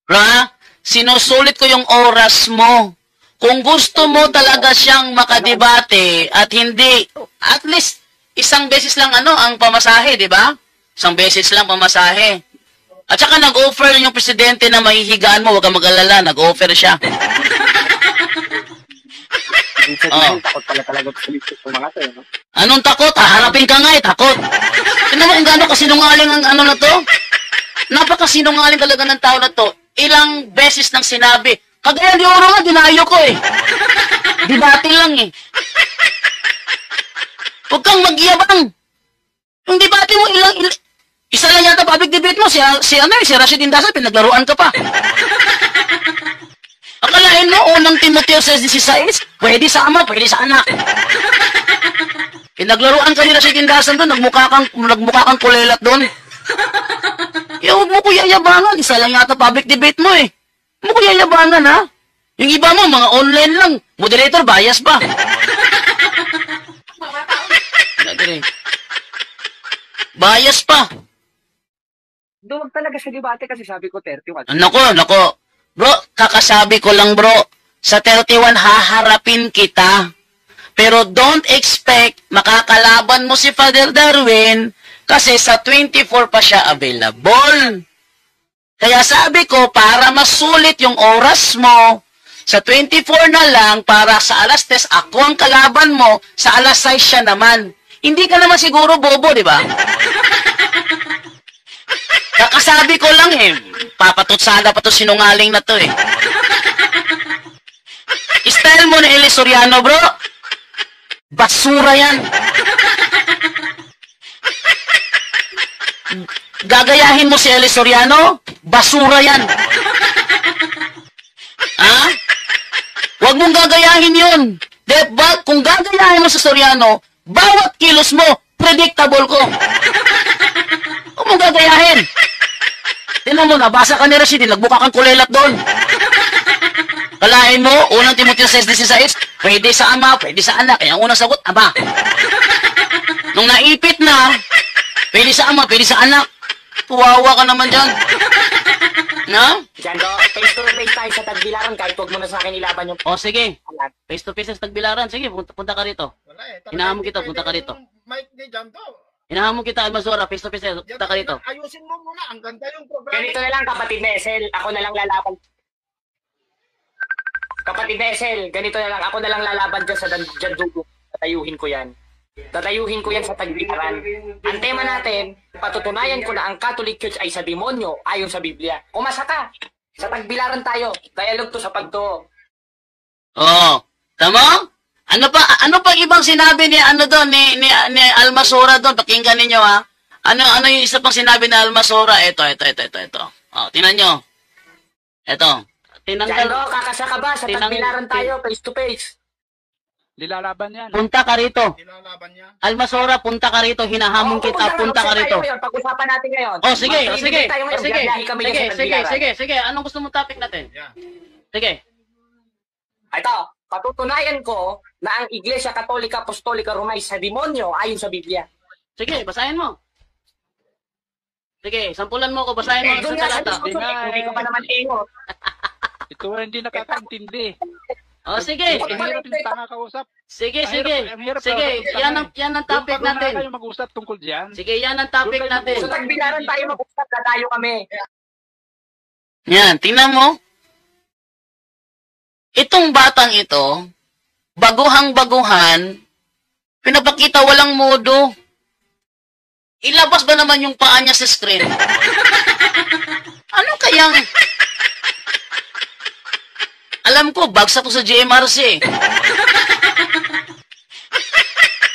Ra? Sinusulit ko yung oras mo. Kung gusto mo talaga siyang makadebate at hindi, at least, isang beses lang ang pamasahe, di ba? Isang beses lang pamasahe. At saka nag-offer yung presidente na mahihigaan mo, huwag kang mag-alala, nag-offer siya. Takot pala talaga sa mga to, no? Anong takot? Haharapin ka nga takot. Tignan mo kung gaano kasinungaling ang na to. Napakasinungaling talaga ng tao na to. Ilang beses nang sinabi, kagaya ni Oro nga, dinayo ko eh. Debate lang eh. Huwag kang magyabang. Yung debate mo Isa lang yata public debate mo, si Rashid Indasan, pinaglaruan ka pa. Akalain mo, unang Timoteo 6:16, pwede sa ama, pwede sa anak. Pinaglaruan ka ni Rashid Indasan doon, nagmukha kang kulelat doon. Huwag mo ko yayabangan, isa lang yata public debate mo eh. Huwag mo ko yayabangan ha. Yung iba mo, mga online lang. Moderator, bias pa. Bias pa. Doon talaga sa debate kasi sabi ko 31. Nako. Bro, kakasabi ko lang bro, sa 31 haharapin kita. Pero don't expect makakalaban mo si Father Darwin kasi sa 24 pa siya available. Kaya sabi ko, para masulit yung oras mo, sa 24 na lang, para sa alas 3, ako ang kalaban mo, sa alas 6 siya naman. Hindi ka naman siguro bobo, di ba? Kakasabi ko lang eh, papatutsada pa to sinungaling na to eh. Style mo na Eli Soriano, bro. Basura yan. Gagayahin mo si Eli Soriano, basura yan. Ha? Huwag mong gagayahin yun. Diba? Kung gagayahin mo sa Soriano, bawat kilos mo, predictable ko. Huwag mong gagayahin. Tingnan mo, nabasa ka ni Rashid, nagbuka kang kulelat doon. Kalahin mo, unang Timoteo 6:16, pwede sa ama, pwede sa anak. Kaya ang unang sagot, ama. Nung naipit na, pwede sa ama, pwede sa anak. Tuwawa ka naman dyan. No? Jando, face to face tayo sa Tagbilaran kahit huwag mo na sa akin ilaban yung... O, sige. Face to face sa Tagbilaran. Sige, punta ka rito. Wala eh. Hinahamon kita, punta ka rito. Mic ni Janto. Hinahamon kita, Almasora, face to face, punta ka rito. Ayusin mo muna. Ang ganda yung programa. Ganito na lang, kapatid na Esel. Ako na lang lalaban. Kapatid na Esel, ganito na lang. Ako na lang lalaban dyan sa Jandugo. Tatayuhin ko yan. Tatayuhin ko yan sa Tagbilaran. Ang tema natin, patutunayan ko na ang Catholic Church ay sa demonyo ayon sa Biblia. Umasa ka! Sa Tagbilaran tayo. Dialogue to sa pagto. Oo. Tama? Ano pa ibang sinabi ni ni Almasora doon? Pakinggan ninyo ha. Ano yung isa pang sinabi ni Almasora? Ito. Oh, tingnan nyo. Ito. Jando, kakasa ka ba? Sa Tagbilaran tayo, face to face. Nilalaban yan. Punta ka rito. Nilalaban niya. Almasora, punta ka rito. Hinahamon kita, punta ka rito. Pag-usapan natin ngayon. Oh, sige. Sige. Anong gusto mong topic natin? Yeah. Sige. Ito, patutunayan ko na ang Iglesia Katolika Apostolika Romay sa demonyo ayon sa Biblia. Sige, basahin mo. Sige, sampulan mo ko, basahin mo Doon sa nga sa talata. diskusyon, hindi ko pa naman ingot. Ito hindi nakakaintindi. Oh, sige. Ang hirap yung tanga kausap. Sige. Ang hirap Sige, yan ang topic Yung natin. kayo mag-usap tungkol dyan. Sige, yan ang topic natin. Sa Tagbilaran tayo mag-usap na tayo kami. Yan, tingnan mo. Itong batang ito, baguhang-baguhan, pinapakita walang modo. Ilabas ba naman yung paa niya sa screen? Ano kayang... Alam ko, bagsak ko sa GMRC.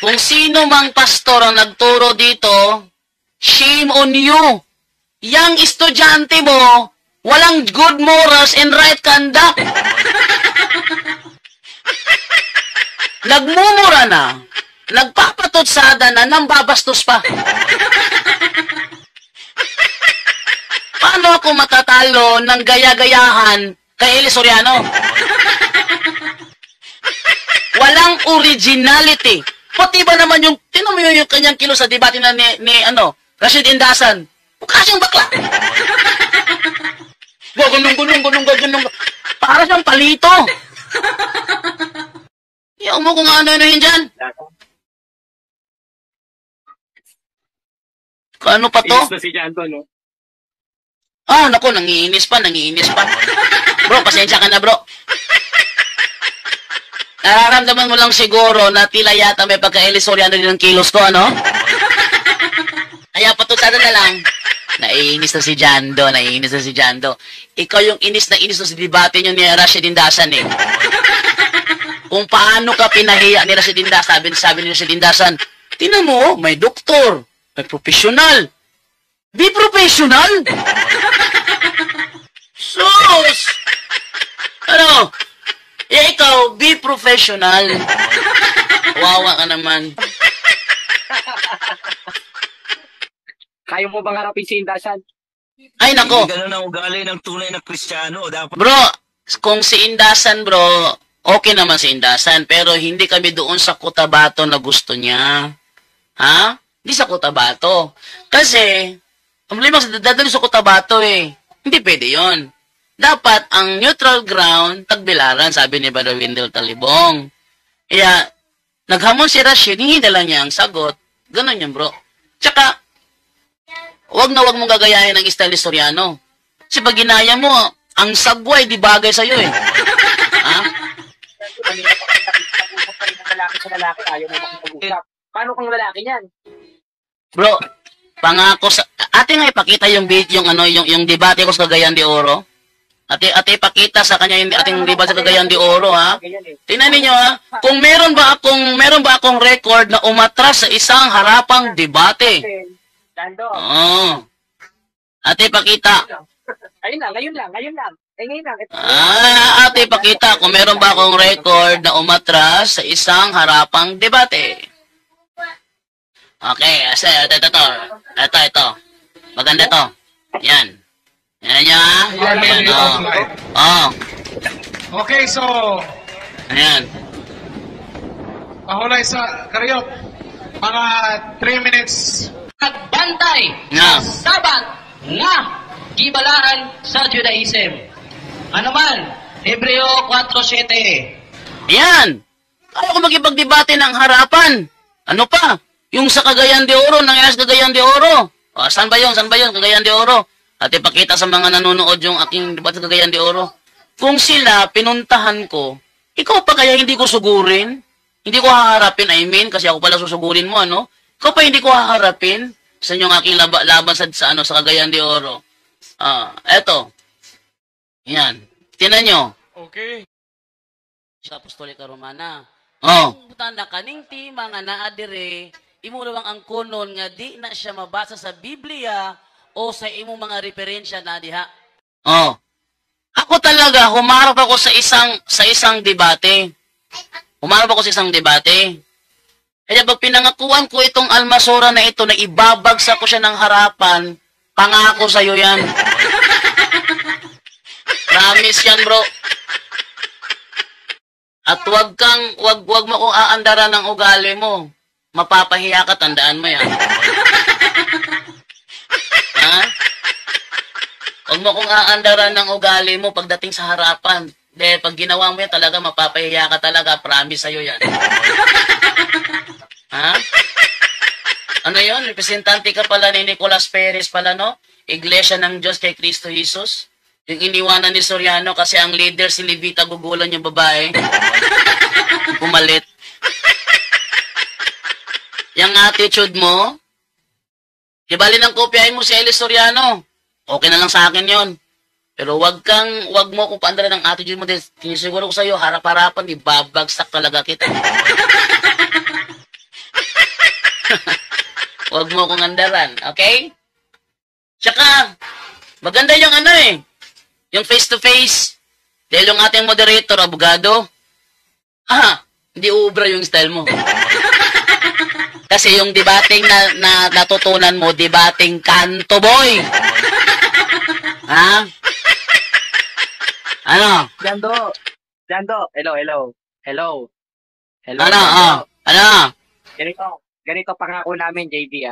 Kung sino mang pastor ang nagturo dito, shame on you. Yang estudyante mo, walang good morals and right conduct. Nagmumura na, nagpapatutsada na, nambabastos pa. Paano ako matatalo ng gaya-gayahan kay Eli Soriano? Walang originality. Pati ba naman yung, tinan mo yung kanyang kilo sa debate na ni Rashid Indasan. Mukha siyang bakla. Gunong. Para siyang palito. Iyaw mo kung ano-ano yun dyan. Ano pa to? Si Janto, no? Ah, naku, nangiinis pa. Bro, pasensya ka na, bro. Nararamdaman mo lang siguro na tila yata may pagka-Eli Soriano din ng kilos ko, ano? Kaya patutada na lang. Naiinis na si Jando. Ikaw yung inis na sa debate nyo ni Rashid Indasan, eh. Kung paano ka pinahiya ni Rashid Indasan, sabi ni Rashid Indasan, tinan mo, may doktor, may profesional. Be professional? Sus! Ano? Ikaw, be professional. Wawa ka naman. Kaya mo bang harapin si Indasan? Ay, nako. Hindi ganun ang ugali ng tunay na Kristiyano. Dapat Bro, kung si Indasan, bro, okay naman si Indasan, pero hindi kami doon sa Cotabato na gusto niya. Ha? Hindi sa Cotabato. Kasi, ang problema sa dadali sa Cotabato eh. Hindi pwede yon. Dapat ang neutral ground, Tagbilaran, sabi ni Brother Wendell Talibong. Kaya, naghamon si Rashid, hindi lang niya ang sagot. Ganon yun, bro. Tsaka, wag mong gagayahin ng style Soriano. Kasi pag ginaya mo, ang sagway, di bagay sa'yo eh. Ha? Lalaki sa lalaki, ayaw mo makipag-usap. Paano kang lalaki niyan? Bro, pangako sa... Ate nga ipakita yung yung debate ko sa Cagayan de Oro. Ate ipakita sa kanya yung ating debate sa Cagayan de Oro, ha? Tingnan niyo ha. Kung meron ba akong record na umatras sa isang harapang debate. Dando. Oo. Ate ipakita. Ayun lang, ngayon lang. Eh, ngayon lang. Ate ipakita kung meron ba akong record na umatras sa isang harapang debate. Okay, ito. Maganda to. Yan. Yan niya. Yan, oh. Okay, so, Ayan. pahulay sa karyot. Mga 3 minutes. Nagbantay Nga. sabat nga gibalaan sa Judaism. Ano man, Hebreo 4:7. Ayan. Ayaw ko magipagdebate ng harapan. Ano pa? Yung sa Cagayan de Oro, nangyayari sa Cagayan de Oro. O, saan ba yun? Cagayan de Oro. At ipakita sa mga nanonood yung aking debate sa Cagayan de Oro. Kung sila, pinuntahan ko, ikaw pa kaya hindi ko sugurin? Hindi ko haharapin, I mean, kasi ako pala susugurin mo, ano? Ikaw pa hindi ko haharapin sa inyong aking laban sa Cagayan de Oro. Eto. Yan. Tinan nyo. Okay. Sa Apostolika Romana. Oh. Tanda kaning ti mga naadire, imo lang ang kunon nga di na siya mabasa sa Biblia o sa imong mga referensya na diha. Oh. Ako talaga humarap ako sa isang debate. Kaya pag pinangakuan ko itong almasora na ito na ibabagsak ko siya ng harapan, pangako sa iyo yan. Promise yan, bro. At wag mo kong aandaran ng ugali mo. Mapapahiya ka, tandaan mo yan. Ha? Wag mo kong aandaran ng ugali mo pagdating sa harapan. Dahil pag ginawa mo yan talaga, mapapahiya ka talaga. Promise sa'yo yan. Ha? Ano yun? Representante ka pala ni Nicolas Perez pala, no? Iglesia ng Diyos kay Kristo Jesus. Yung iniwanan ni Soriano kasi ang leader si Levita gugulan yung babae. Pumalit. Yung attitude mo, ibali ng kopyahin mo si Eli Soriano. Okay na lang sa akin yon. Pero wag mo kung paandara ng attitude mo. Tinisiguro ko sa'yo, harap-harapan, ibabagsak talaga kita. Wag mo kong andaran, okay? Tsaka, maganda yung yung face-to-face. Dahil yung ating moderator, abogado, hindi uubra yung style mo. Kasi yung debating na natutunan mo, debating kanto, boy. Ha? Ano? Dando, hello. Hello, Ano? Dando. Ano? Ganito pangako namin, JD,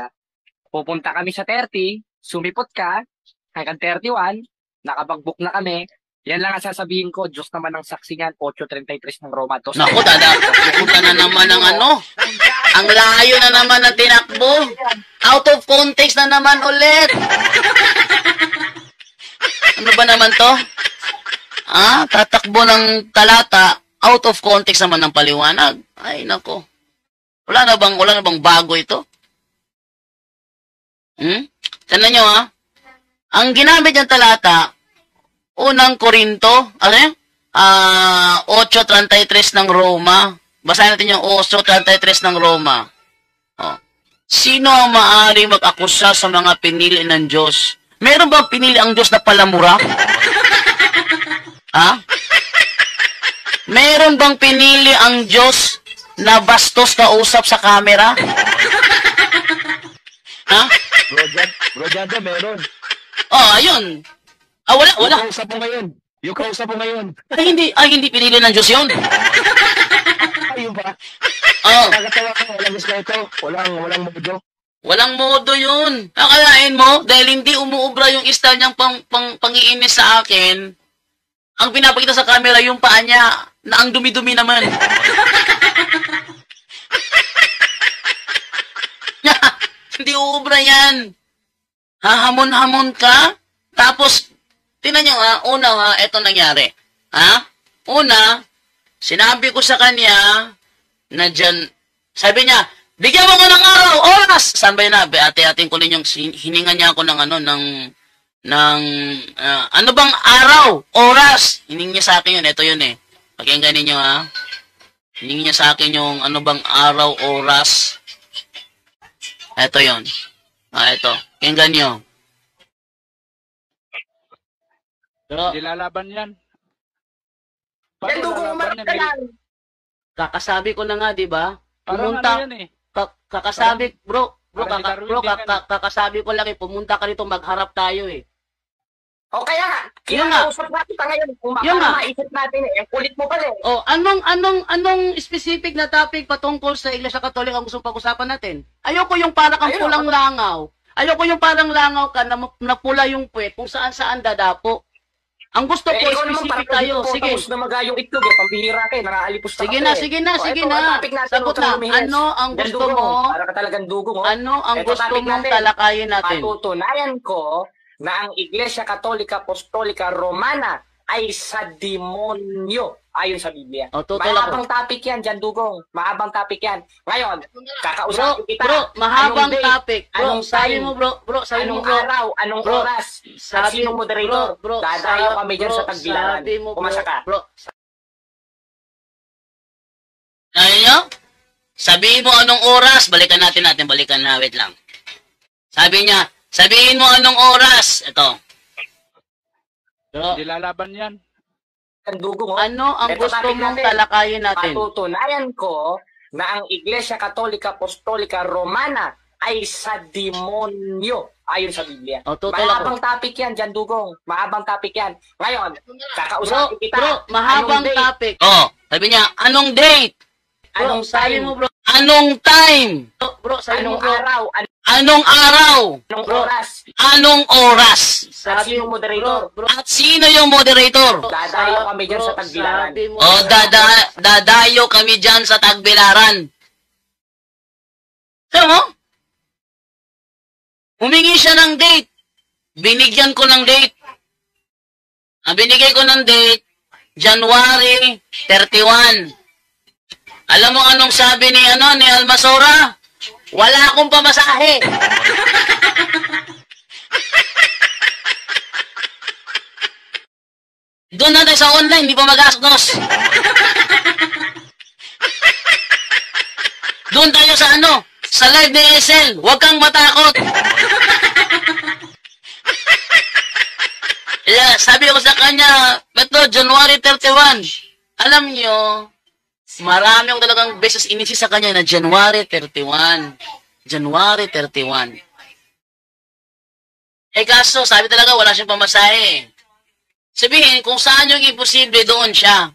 Pupunta kami sa 30, sumipot ka, hanggang 31, nakapag-book na kami. Yan lang ang sasabihin ko, Diyos naman ang saksi niyan, 8:33 ng Roma 2. Naku, pupunta na naman ng ang layo na naman ng tinakbo. Out of context na naman ulit. Ano ba naman to? Tatakbo ng talata, out of context naman ng paliwanag. Ay, nako. Wala na bang bago ito? Tignan nyo, ang ginamit ng talata, unang Korinto, 8:33 ng Roma. Basahin natin yung 8:33 ng Roma. Sino ang maaari mag-akusa sa mga pinili ng Diyos? Meron ba pinili ang Diyos na palamura? Ha? Meron bang pinili ang Diyos na bastos kausap sa camera? Ha? Bro Janda, meron. Oh, ayun. Wala. Yung kausap mo ngayon. Ay, hindi pinili ng Diyos yun. Ayun ba? Oh. Nakakatawa ka, walang respeto, walang modo. Walang modo yun. Akalain mo, dahil hindi umuubra yung style niyang pangiinis sa akin, ang pinapakita sa camera yung paa niya, na ang dumi-dumi naman. Hindi uubra yan. Hahamon-hamon ka, tapos, tingnan niyo una ito nangyari. Ha? Una, sinabi ko sa kanya, na dyan, sabi niya, bigyan mo ko ng araw, oras! Saan ba yun na? Ate-ating ko rin yung hininga niya ako ng ano bang araw, oras? Hiningi niya sa akin yun, ito yun eh. Pakinggan ninyo ha. Hiningi niya sa akin yung ano bang araw, oras. Ito yun. Ito. Pakinggan nyo. Pero, Nilalaban yan. Yan, dugo mo lalaban ka lang. kakasabi ko na nga, di ba? Parang Pumunta, ano yan eh. kakasabi, parang si Darwin din yan. kakasabi ko lang pumunta ka rito, magharap tayo eh. O kaya, Yun nga. kinakausap natin ka ngayon. Kung Yun nga. maisip natin eh. Ang kulit mo pala eh. Oh, anong specific na topic patungkol sa Iglesia Katolik ang gusto pag-usapan natin? Ayoko yung parang kang Ayun, pulang langaw. Ayoko yung parang langaw ka na pula yung puwet kung saan dadapo. Ang gusto ko, ikaw naman specific parang tayo. Sige. Tapos na magayong itlog eh. Pambihira ka eh. Nangaalipos Sige na. Sagot na. Ano ang gusto mo? Para ka talagang dugo mo. Ano ang Ito gusto topic mong natin. talakayin natin? Patutunayan ko na ang Iglesia Katolika Apostolika Romana ay sa demonyo ayon sa Biblia. O, tutol ako. Mahabang topic yan, Jan Dugong. Mahabang topic yan. Ngayon, kakausapin kita. Bro, mahabang Anong date, topic. Bro, anong sabi time, mo bro, sabi mo anong bro. araw, anong Bro, oras, sabi- at sinong moderator. bro, Dadayo kami dyan bro, sa Tagbilaran. sabi mo, Pumasa ka. Bro, ayun, sabihin mo anong oras, balikan na, wait lang. Sabi niya, sabihin mo anong oras. Ito. Bro, Nilalaban yan. Ang dugo mo. ano ang Ito gusto topic mong natin. talakayin natin? Patutunayan ko na ang Iglesia Katolika Apostolika Romana ay sa demonyo ayon sa Biblia. O, tutol Mahabang ako. topic yan, Jan Dugong. Mahabang topic yan. Ngayon, kakausapin kita. Bro, mahabang Anong date? topic. Oh, sabi niya, anong date? Anong sabi time? mo bro, anong time? Bro, sabi mo Anong bro, araw? anong araw? Anong Bro. oras? Anong oras? At sino moderator? Bro, at sino yung moderator? Dadayo kami dyan sa Tagbilaran. Sabi mo, dadayo kami dyan sa Tagbilaran. Sabi mo? Humingi siya ng date. Binigyan ko ng date. Ang binigay ko ng date, January 31. Alam mo anong sabi ni Almasora? Wala akong pamasahe. Doon na tayo sa online, di pa magastos. Doon tayo sa sa live ni SL. Huwag kang matakot. Yeah, sabi ko sa kanya, ito, January 31. Alam nyo, marami akong talagang beses inisi sa kanya na January 31. January 31. Eh kaso, sabi talaga wala siyang pamasahe. Sabihin, kung saan yung imposible, doon siya.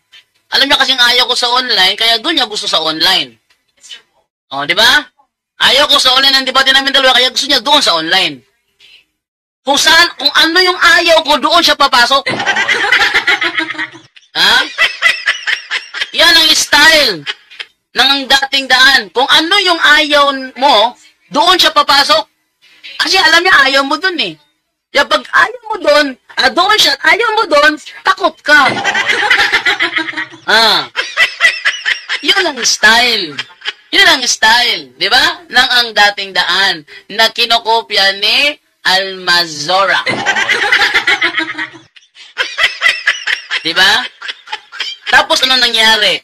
Alam niya kasing ayaw ko sa online, kaya doon niya gusto sa online. O, di ba? Ayaw ko sa online ng debate namin dalawa, kaya gusto niya doon sa online. Kung saan, kung ano yung ayaw ko, doon siya papasok. Ha? Yan ang style ng dating daan. Kung ano yung ayaw mo, doon siya papasok. Kasi alam niya, ayaw mo doon eh. Kaya pag ayaw mo doon, doon siya, ayaw mo doon, takot ka. Yun ang style. Yun ang style, di ba? Nang ang dating daan na kinokopya ni Almazora. Di ba? Tapos ano nangyari?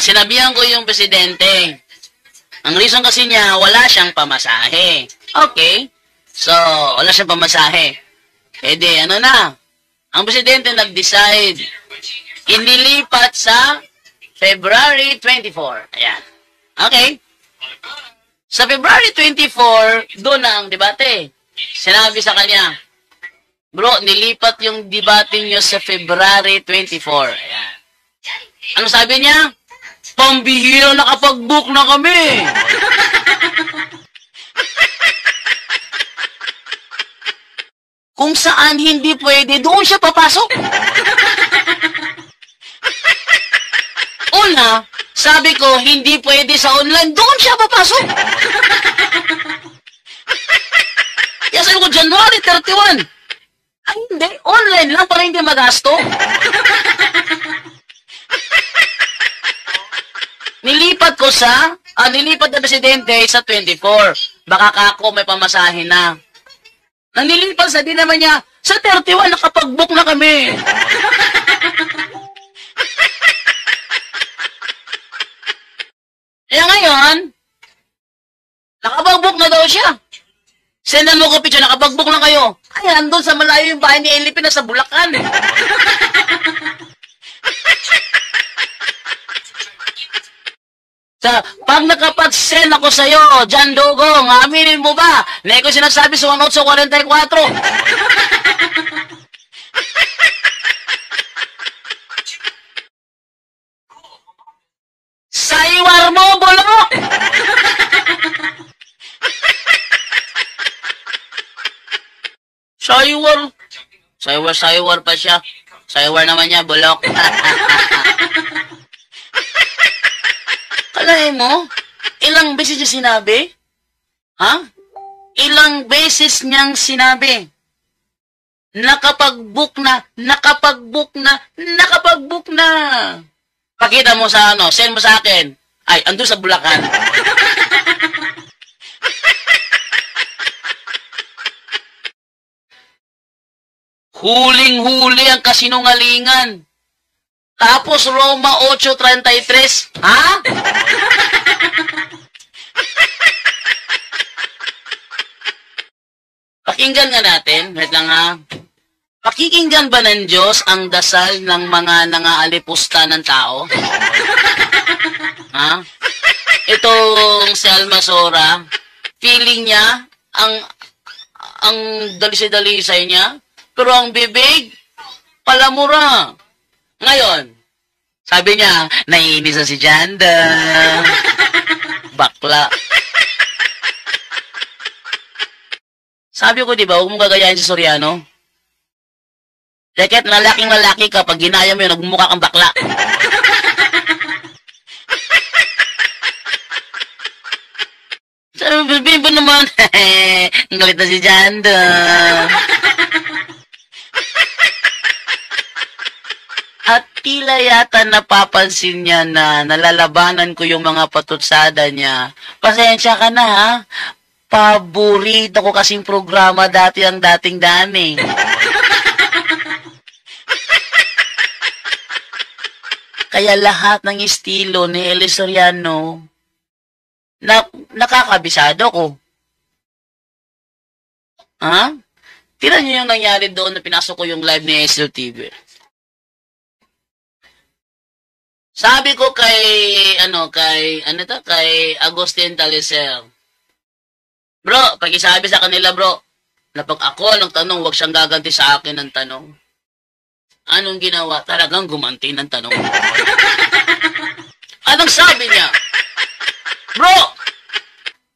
Sinabihan ko yung presidente. Ang reason kasi niya, wala siyang pamasahe. Okay. So, wala siyang pamasahe. E di, ano na? Ang presidente nag-decide, inilipat sa February 24. Ayan. Okay. Sa February 24, doon na ang debate. Sinabi sa kanya, bro, nilipat yung debate niyo sa February 24. Ayan. Ano sabi niya? Pambihira, nakapag-book na kami. Kung saan hindi pwede, doon siya papasok. Una, sabi ko, hindi pwede sa online, doon siya papasok. Kaya sabi ko, January 31. Ay, hindi. Online lang para hindi magasto. Nilipat na presidente sa 24. Baka kako may pamasahin na. Nang nilipat sa di naman niya, sa 31 nakapag-book na kami. Kaya ngayon, nakapag-book na daw siya. Sendan mo ko picture, nakapag-book na kayo. Ay, andun sa malayo yung bahay ni Elipin na sa Bulacan. Pag nakapag-send ako sa'yo, John Dugong, aminin mo ba? Na ko sinasabi sa 1.44. Saiwar mo, bulok! Saiwar pa siya. Saiwar naman niya, bulok. Kalahin mo? Ilang beses niya sinabi? Ha? Ilang beses niyang sinabi? Nakapag-book na. Pakita mo sa send mo sa akin. Ay, andun sa Bulacan. Huling-huli ang kasinungalingan. Tapos Roma 8:33. Ha? Pakinggan nga natin. Wait lang ha. Pakikinggan ba ng Diyos ang dasal ng mga nangaalipusta ng tao? Ha? Itong si Almasora, feeling niya, ang dalisay-dalisay niya, pero ang bibig, palamura. Ngayon, sabi niya, naiinis na si Janda. Bakla. Sabi ko, di ba, huwag mong gagayahin si Soriano. Deket, lalaking-lalaki ka, pag ginaya mo yun, nagmumukha kang bakla. Sabi ba naman, ang galit na si Janda. At tila yata napapansin niya na nalalabanan ko yung mga patutsada niya. Pasensya ka na ha. Paborito ko kasing programa dati ang dating Dani. Kaya lahat ng estilo ni Eli Soriano nakakabisado ko. Ha? Tira niyo yung nangyari doon na pinasok ko yung live ni SLTV. Sabi ko kay Agustin Talisel. Bro, pakisabi sa kanila bro, na pag ako nagtanong, huwag siyang gaganti sa akin ng tanong. Anong ginawa? Talagang gumanti ng tanong. Anong sabi niya? Bro!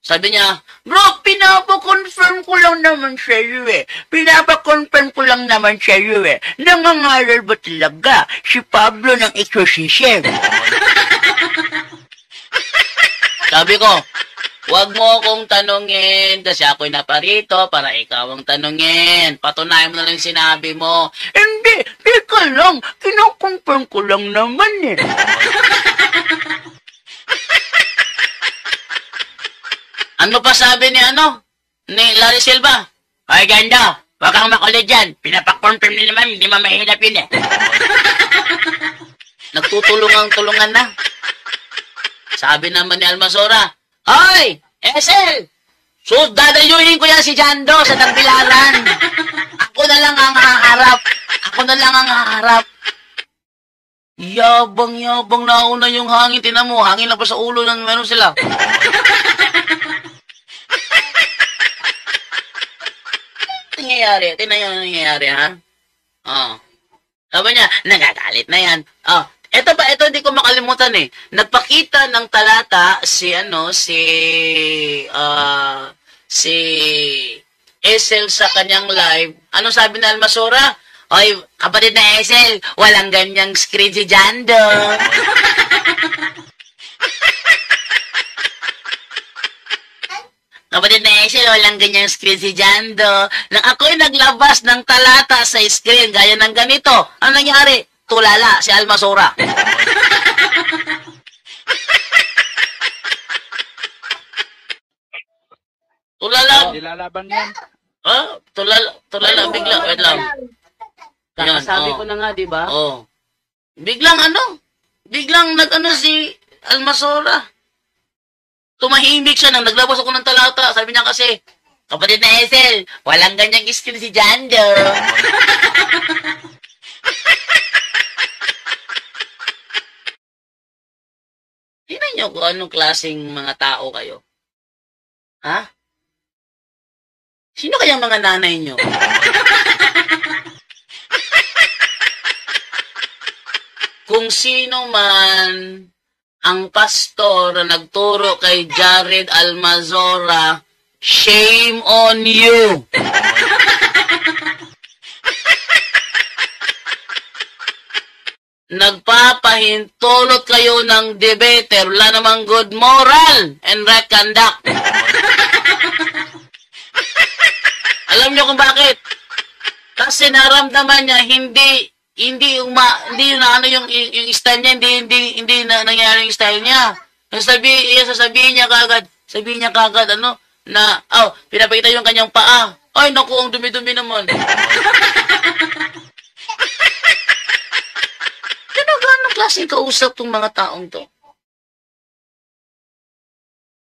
Sabi niya, bro, pinapakonfirm ko lang naman sa iyo eh. Nangangaral ba talaga si Pablo ng exorcism? Sabi ko, huwag mo akong tanungin kasi ako'y naparito para ikaw ang tanungin. Patunayan mo na lang sinabi mo. Hindi, ika lang. Kinakonfirm ko lang naman eh. Ano pa sabi ni Larry Silva? Ay, ganda. Huwag kang makulit dyan. Pinapakonfirm na naman, hindi mamahilap yun eh. Nagtutulungan-tulungan na. Sabi naman ni Almasora, Hoy! Esel! So, dadayuhin ko yan si Jando sa tagbilaran. Ako na lang ang haharap. Ako na lang ang haharap. Yabang-yabang nauna yung hangin. Tinan mo, hangin lang pa sa ulo ng meron sila. Nangyayari. Tingnan nyo ang nangyayari, ha? Oh. Sabi niya, nagagalit na yan. Oh. Ito hindi ko makalimutan eh. Nagpakita ng talata si Esel sa kanyang live. Ano sabi na Almasora? Oy, kapatid na Esel, walang ganyang screen si Jando. Kapatid na Esel, walang ganyang screen si Jando. Nang ako'y naglabas ng talata sa screen, gaya ng ganito. Ano nangyari? Tulala si Almasora. Tulala. Nilalaban yan. Tulala bigla. Wait lang. Kakasabi ko na nga, di ba? Oh. Biglang si Almasora. Tumahimik siya nang naglabas ako ng talata. Sabi niya kasi, kapatid na Esel, walang ganyang skill si Jando. Tingnan niyo kung anong klaseng mga tao kayo. Ha? Sino kayang mga nanay niyo? Kung sino man ang pastor na nagturo kay Jared Almazora, shame on you! Nagpapahintulot kayo ng debater, wala namang good moral and right conduct. Alam niyo kung bakit? Kasi naramdaman niya hindi yung style niya, hindi na nangyari yung style niya. Sasabihin niya kagad, pinapakita yung kanyang paa. Ay, naku, ang dumi-dumi naman. Anong klaseng kausap tong mga taong to?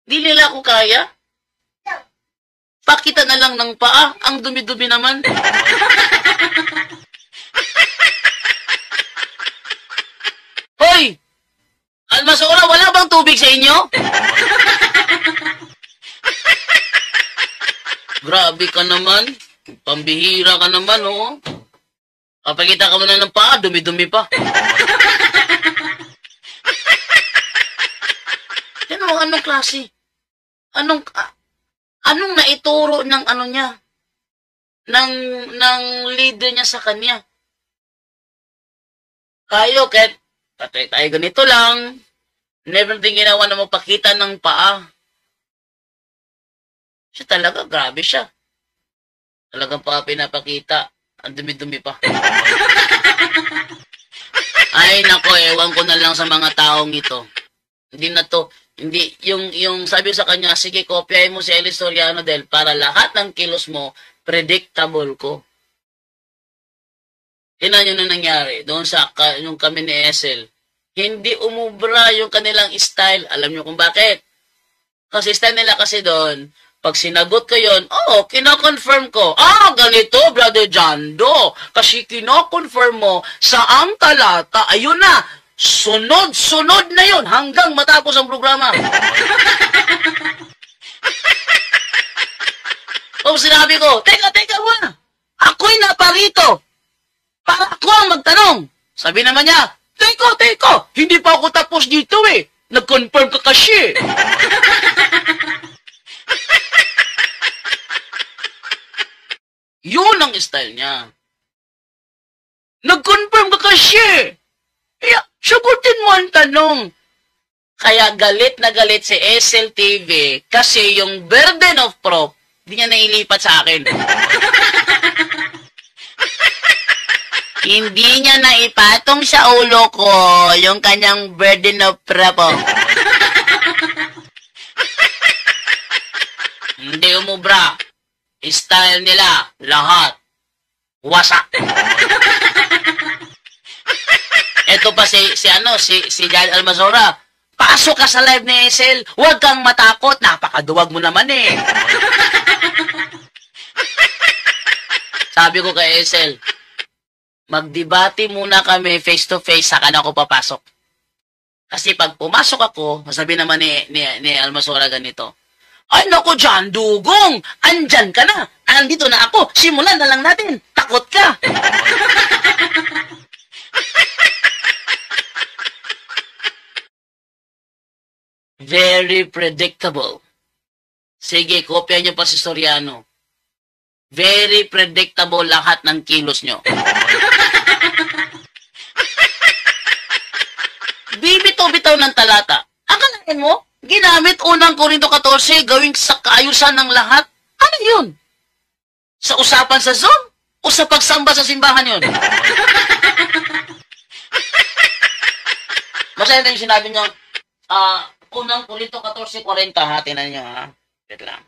Di nila ako kaya? Pakita na lang ng paa, ang dumi-dumi naman. Hoy! Almasora, wala bang tubig sa inyo? Grabe ka naman. Pambihira ka naman, oo. Kapagkita ka mo na ng paa, dumi-dumi pa. Yan mo, anong klase? Anong naituro ng niya? Ng leader niya sa kanya? Kahit patay tayo ganito lang. Never din ginawa na magpakita ng paa. Siya talaga, grabe siya. Talagang pa pinapakita. Ang dumi-dumi pa. Ay, nako, ewan ko na lang sa mga taong ito. Hindi, yung sabi sa kanya, sige, kopyahin mo si Elis Soriano dahil para lahat ng kilos mo, predictable ko. Tingnan nyo na nangyari doon yung kami ni Esel. Hindi umubra yung kanilang style. Alam nyo kung bakit? Kasi style nila kasi doon, pag sinagot ko yun, kino-confirm ko. Ganito, Brother Jando. Kasi kino-confirm mo sa ang talata, ayun na, sunod-sunod na yun hanggang matapos ang programa. Sinabi ko, teka muna. Ako'y naparito. Para ako ang magtanong. Sabi naman niya, teka, hindi pa ako tapos dito eh. Nag-confirm ka kasi. Yun ang style niya. Nag-confirm ka kasi. Kaya, sagutin mo ang tanong. Kaya galit na galit si SLTV kasi yung burden of proof, di niya nailipat sa akin. Hindi niya naipatong sa ulo ko yung kanyang burden of proof. Hindi umubra. Style nila, lahat. Wasak. Ito pa si Jan Almazora. Pasok ka sa live ni Esel. Huwag kang matakot. Napakaduwag mo naman eh. Sabi ko kay Esel, magdebate muna kami face to face, saka na ako papasok. Kasi pag pumasok ako, masabi naman ni Almasora ganito, ay naku dyan, dugong, andyan ka na, andito na ako, simulan na lang natin, takot ka. Very predictable. Sige, kopya nyo pa si Soriano. Very predictable lahat ng kilos nyo. Bibitaw-bitaw ng talata. Akalain mo, ginamit unang Korinto 14 gawing sa kaayusan ng lahat? Ano yun? Sa usapan sa Zoom? O sa pagsamba sa simbahan yun? Masaya na yung sinabi nyo, unang Korinto 14:40, tinan nyo ha. Wait lang.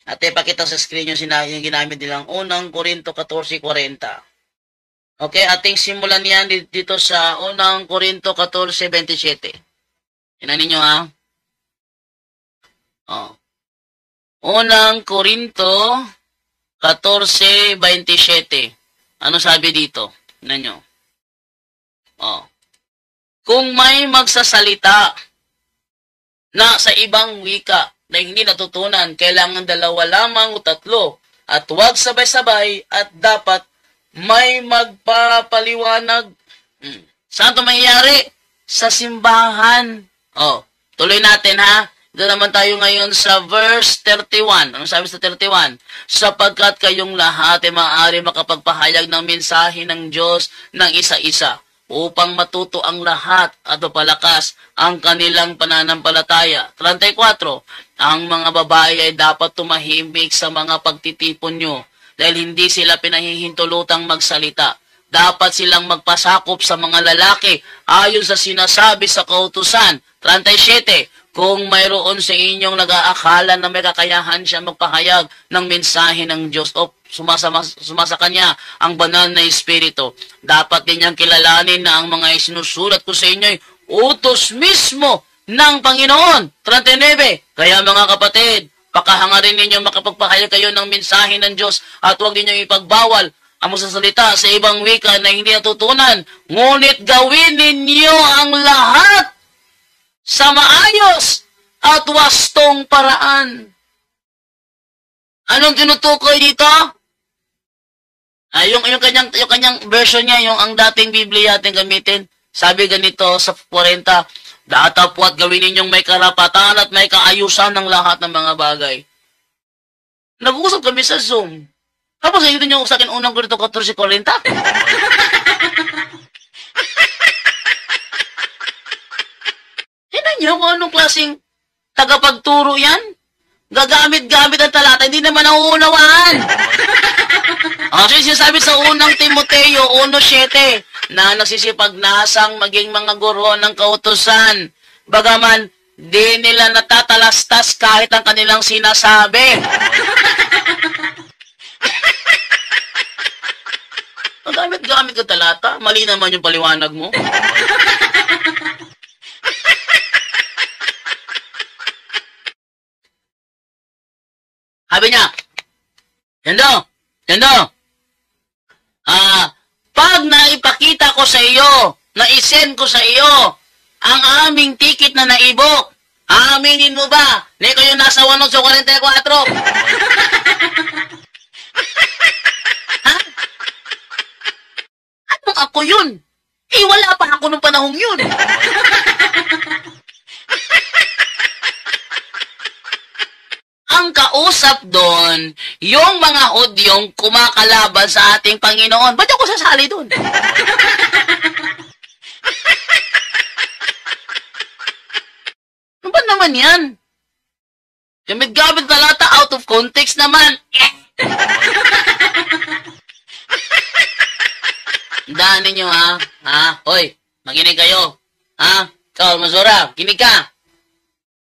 Ate, pakita sa screen yung ginamit nilang unang Korinto 14:40. Okay, ating simulan yan dito sa unang Korinto 14:27. Tingnan ninyo ha. Oh. Unang Korinto 14:27. Ano sabi dito? Tingnan nyo. Oh. Kung may magsasalita na sa ibang wika na hindi natutunan, kailangan dalawa lamang o tatlo, at huwag sabay-sabay, at dapat may magpapaliwanag. Saan ito mangyayari? Sa simbahan. Oh, tuloy natin ha. Ito naman tayo ngayon sa verse 31. Ano sabi sa 31? Sapagkat kayong lahat ay maaari makapagpahayag ng mensahe ng Diyos ng isa-isa, upang matuto ang lahat at mapalakas ang kanilang pananampalataya. 34. Ang mga babae ay dapat tumahimik sa mga pagtitipon nyo, dahil hindi sila pinahihintulutang magsalita. Dapat silang magpasakop sa mga lalaki ayon sa sinasabi sa kautusan. 37. Kung mayroon sa inyong nag-aakala na may kakayahan siya magpahayag ng mensahe ng Diyos o sumasa kanya ang banal na Espiritu, dapat din niyang kilalanin na ang mga isinusulat ko sa inyo ay utos mismo ng Panginoon. 39. Kaya mga kapatid, pakahangarin ninyo makapagpahayag kayo ng mensahe ng Diyos at huwag ninyong ipagbawal ang magsasalita sa ibang wika na hindi natutunan. Ngunit gawin ninyo ang lahat sa maayos at wastong paraan. Anong tinutukoy dito? Yung kanyang version niya, yung ang dating Biblia ating gamitin, sabi ganito sa 40, datapwat gawin ninyong may karapatan at may kaayusan ng lahat ng mga bagay. Nag-uusap kami sa Zoom. Tapos ayun niyo sa akin unang Korinto 14:40. Tingnan niyo kung anong klaseng tagapagturo yan. Gagamit-gamit ang talata, hindi naman nauunawaan. Actually, sinasabi sa unang Timoteo 1:7 na nagsisipagnasang maging mga guro ng kautusan. Bagaman, di nila natatalastas kahit ang kanilang sinasabi. Gamit ka talata, mali naman yung paliwanag mo. Sabi niya, Yando, pag naipakita ko sa iyo, na-isend ko sa iyo, ang aming ticket na naibok, aminin mo ba, na ikaw yung nasa 1:44? Ha? Anong ako yun? Eh, wala pa ako nung panahong yun. Ang kausap doon, yung mga Hudyong kumakalaban sa ating Panginoon. Ba't ako sasali doon? Ano ba naman yan? Gamit-gamit talata, out of context naman. Daan ninyo ha? Hoy, makinig kayo. Ha? Ikaw, Almasora, kinig ka.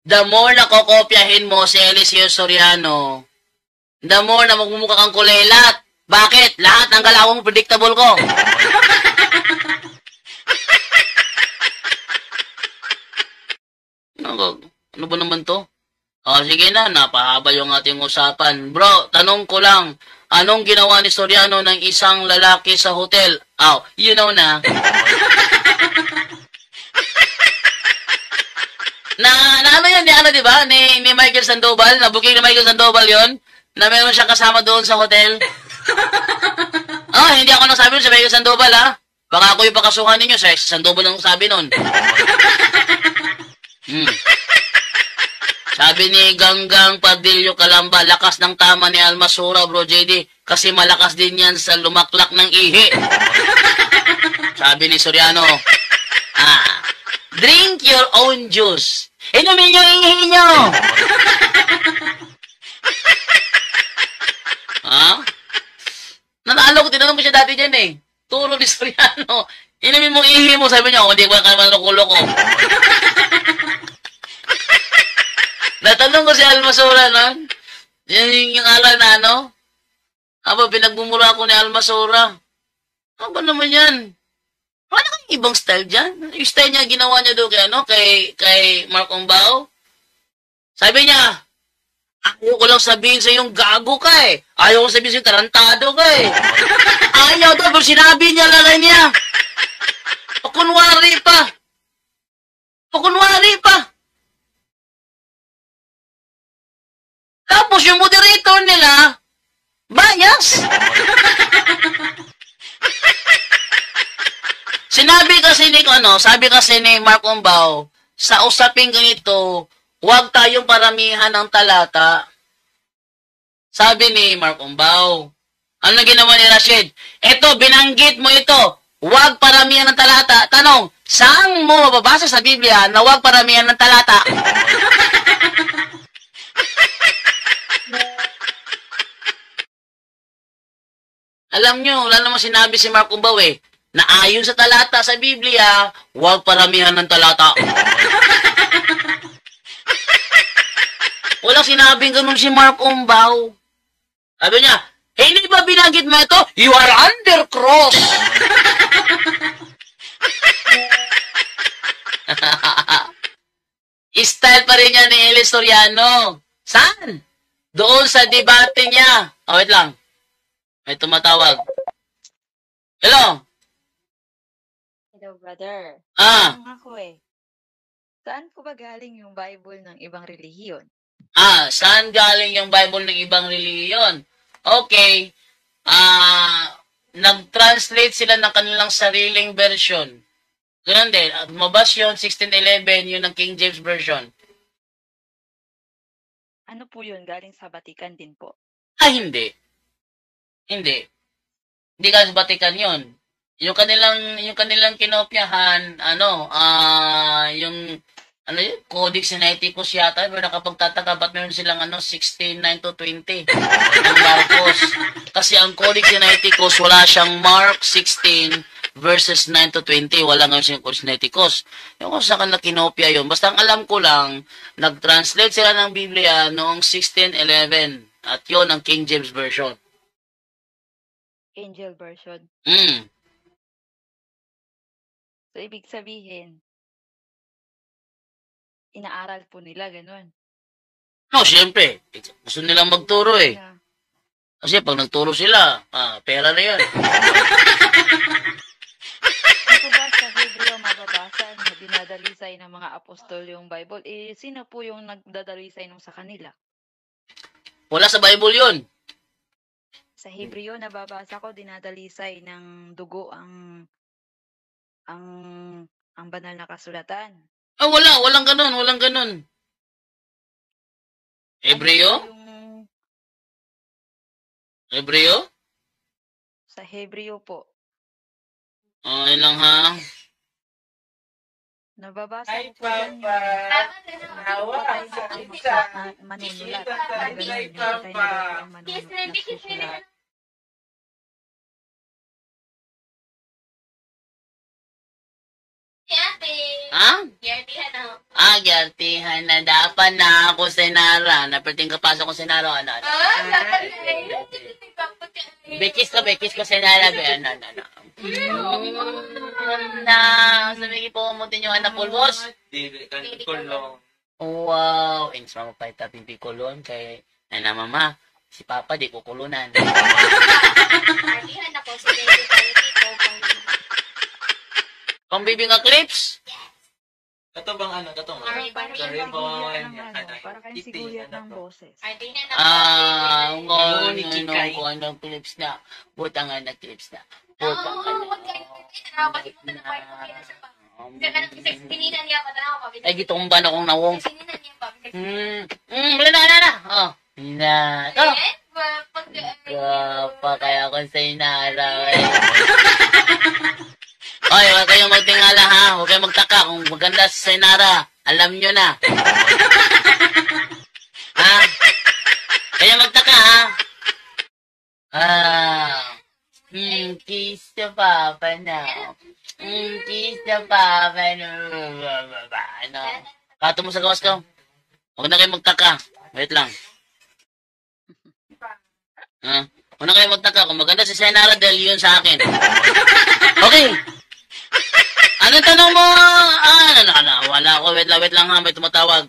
The more na kokopyahin mo si Eliseo Soriano, the more na magmumukha kang kulelat. Bakit? Lahat ng galaw mo predictable ko. Ano ba naman to? Sige na, napahaba yung ating usapan. Bro, tanong ko lang, anong ginawa ni Soriano ng isang lalaki sa hotel? You know na. Ano yun, di ba? Ni Michael Sandoval, nabuking ni Michael Sandoval yun, na meron siya kasama doon sa hotel. Hindi ako nagsabi nun sa Michael Sandoval, ha? Baka ako yung pakasuhan ninyo, sa Sandoval ang sabi nun. Sabi ni Ganggang Padillo Calamba, lakas ng tama ni Almasura, bro JD, kasi malakas din yan sa lumaklak ng ihi. Sabi ni Soriano, drink your own juice. Inumin yung ihi nyo. Nanalo ko, tinanong ko siya dati dyan eh. Turo ni Soriano. Inumin mo ihi mo, sabi niya, hindi ko naman nakulo ko. Natanong ko si Almasura nun. Yung aral na pinagbumura ko ni Almasura. Ano ba naman yan? Wala kang ibang style dyan. Yung style niya, ginawa niya doon kay Mark Ombao. Sabi niya, ayaw ko lang sabihin sa yung gago ka eh. Ayaw ko sabihin sa yung tarantado ka eh. Ayaw daw, pero sinabi niya lang niya. Pakunwari pa. Tapos yung moderator nila, bias. Sabi kasi ni Mark Ombao, sa usaping ganito, huwag tayong paramihan ng talata. Sabi ni Mark Ombao. Ano ginawa ni Rashid? Ito, binanggit mo ito. Huwag paramihan ng talata. Tanong, saan mo mababasa sa Biblia na huwag paramihan ng talata? Alam nyo, wala namang sinabi si Mark Ombao eh, na ayon sa talata sa Biblia, huwag paramihan ng talata. Walang sinabing ganun si Mark Ombao. Sabi niya, hindi ba binanggit mo ito? You are under cross. Style pa rin niya ni Eli Soriano. Saan? Doon sa debate niya. Wait lang. May tumatawag. Hello? Hello, brother. Ako eh. Saan po ba galing yung Bible ng ibang relihiyon? Saan galing yung Bible ng ibang relihiyon? Okay. Nag-translate sila ng kanilang sariling version. Ganun din. Mabas yun, 1611, yun ang King James Version. Ano po yun? Galing sa Vatican din po? Hindi. Hindi galing sa Vatican yun. Yung kanilang kinopyahan, yung Codex Sinaiticus yata, pero nakapagtataka, ba't meron silang 16:9-20 ng Marcos? Kasi ang Codex Sinaiticus, wala siyang Mark 16 verses 9-20, wala nga siyang Codex Sinaiticus. Yung kung saan na kinopya yun, basta ang alam ko lang, nag-translate sila ng Biblia noong 1611, at yun ang King James Version. Angel version. So, ibig sabihin, inaaral po nila, ganun. No, siyempre. Gusto nilang magturo eh. Kasi pag nagturo sila, pera na yan. Ano ba sa Hebreo mababasa na dinadalisay ng mga apostol yung Bible? Sino po yung nagdadalisay nung sa kanila? Wala sa Bible yun. Sa Hebreo, nababasa ko, dinadalisay ng dugo ang banal na kasulatan. Walang ganun. Hebreo? Hebreo? Sa Hebreo po. Yun lang ha. Nababasa ko po yan yung patay na manunulat. Patay na manunulat. Gyartihan na. Dapat na ako senara. Naperting kapasok ko senara. Bekis ko senara. Sabi ko po, mutin yung anak pulbos. Wow! Inis mo pa itating pikulon kay na mama, si Papa di kukulunan. Artihan ako si Baby Quality ko. Pang baby nga clips? Kato bang ano? Kato nga? Para kayong sigulyan ng ano, para kayong sigulyan ng boses. Artihan ako. Kung anong clips na. Butang nga na clips na. Butang nga na. Huwag kayo. Bakit mo na part ko kaya sa pa? Pininan niya pa na ako. Ay, gitong ba na kong nawong? Pininan niya pa. Wala na. Oh. Na. Oh. Pag... Pa kaya ko sa inara. Oy, huwag kayong magtingala ha. Huwag kayong magtaka kung maganda sa Senara. Alam nyo na. Ha? Kaya magtaka ha. Kiss the papa now. Kiss the papa now. Ano? Kato mo sa gawas ko. Huwag na kayong magtaka. Wait lang. Ha? Huwag na kayong magtaka kung maganda si Senara dahil yun sa akin. Okay. Ano tanong mo? Wala ako. Wait lang ha. May tumatawag.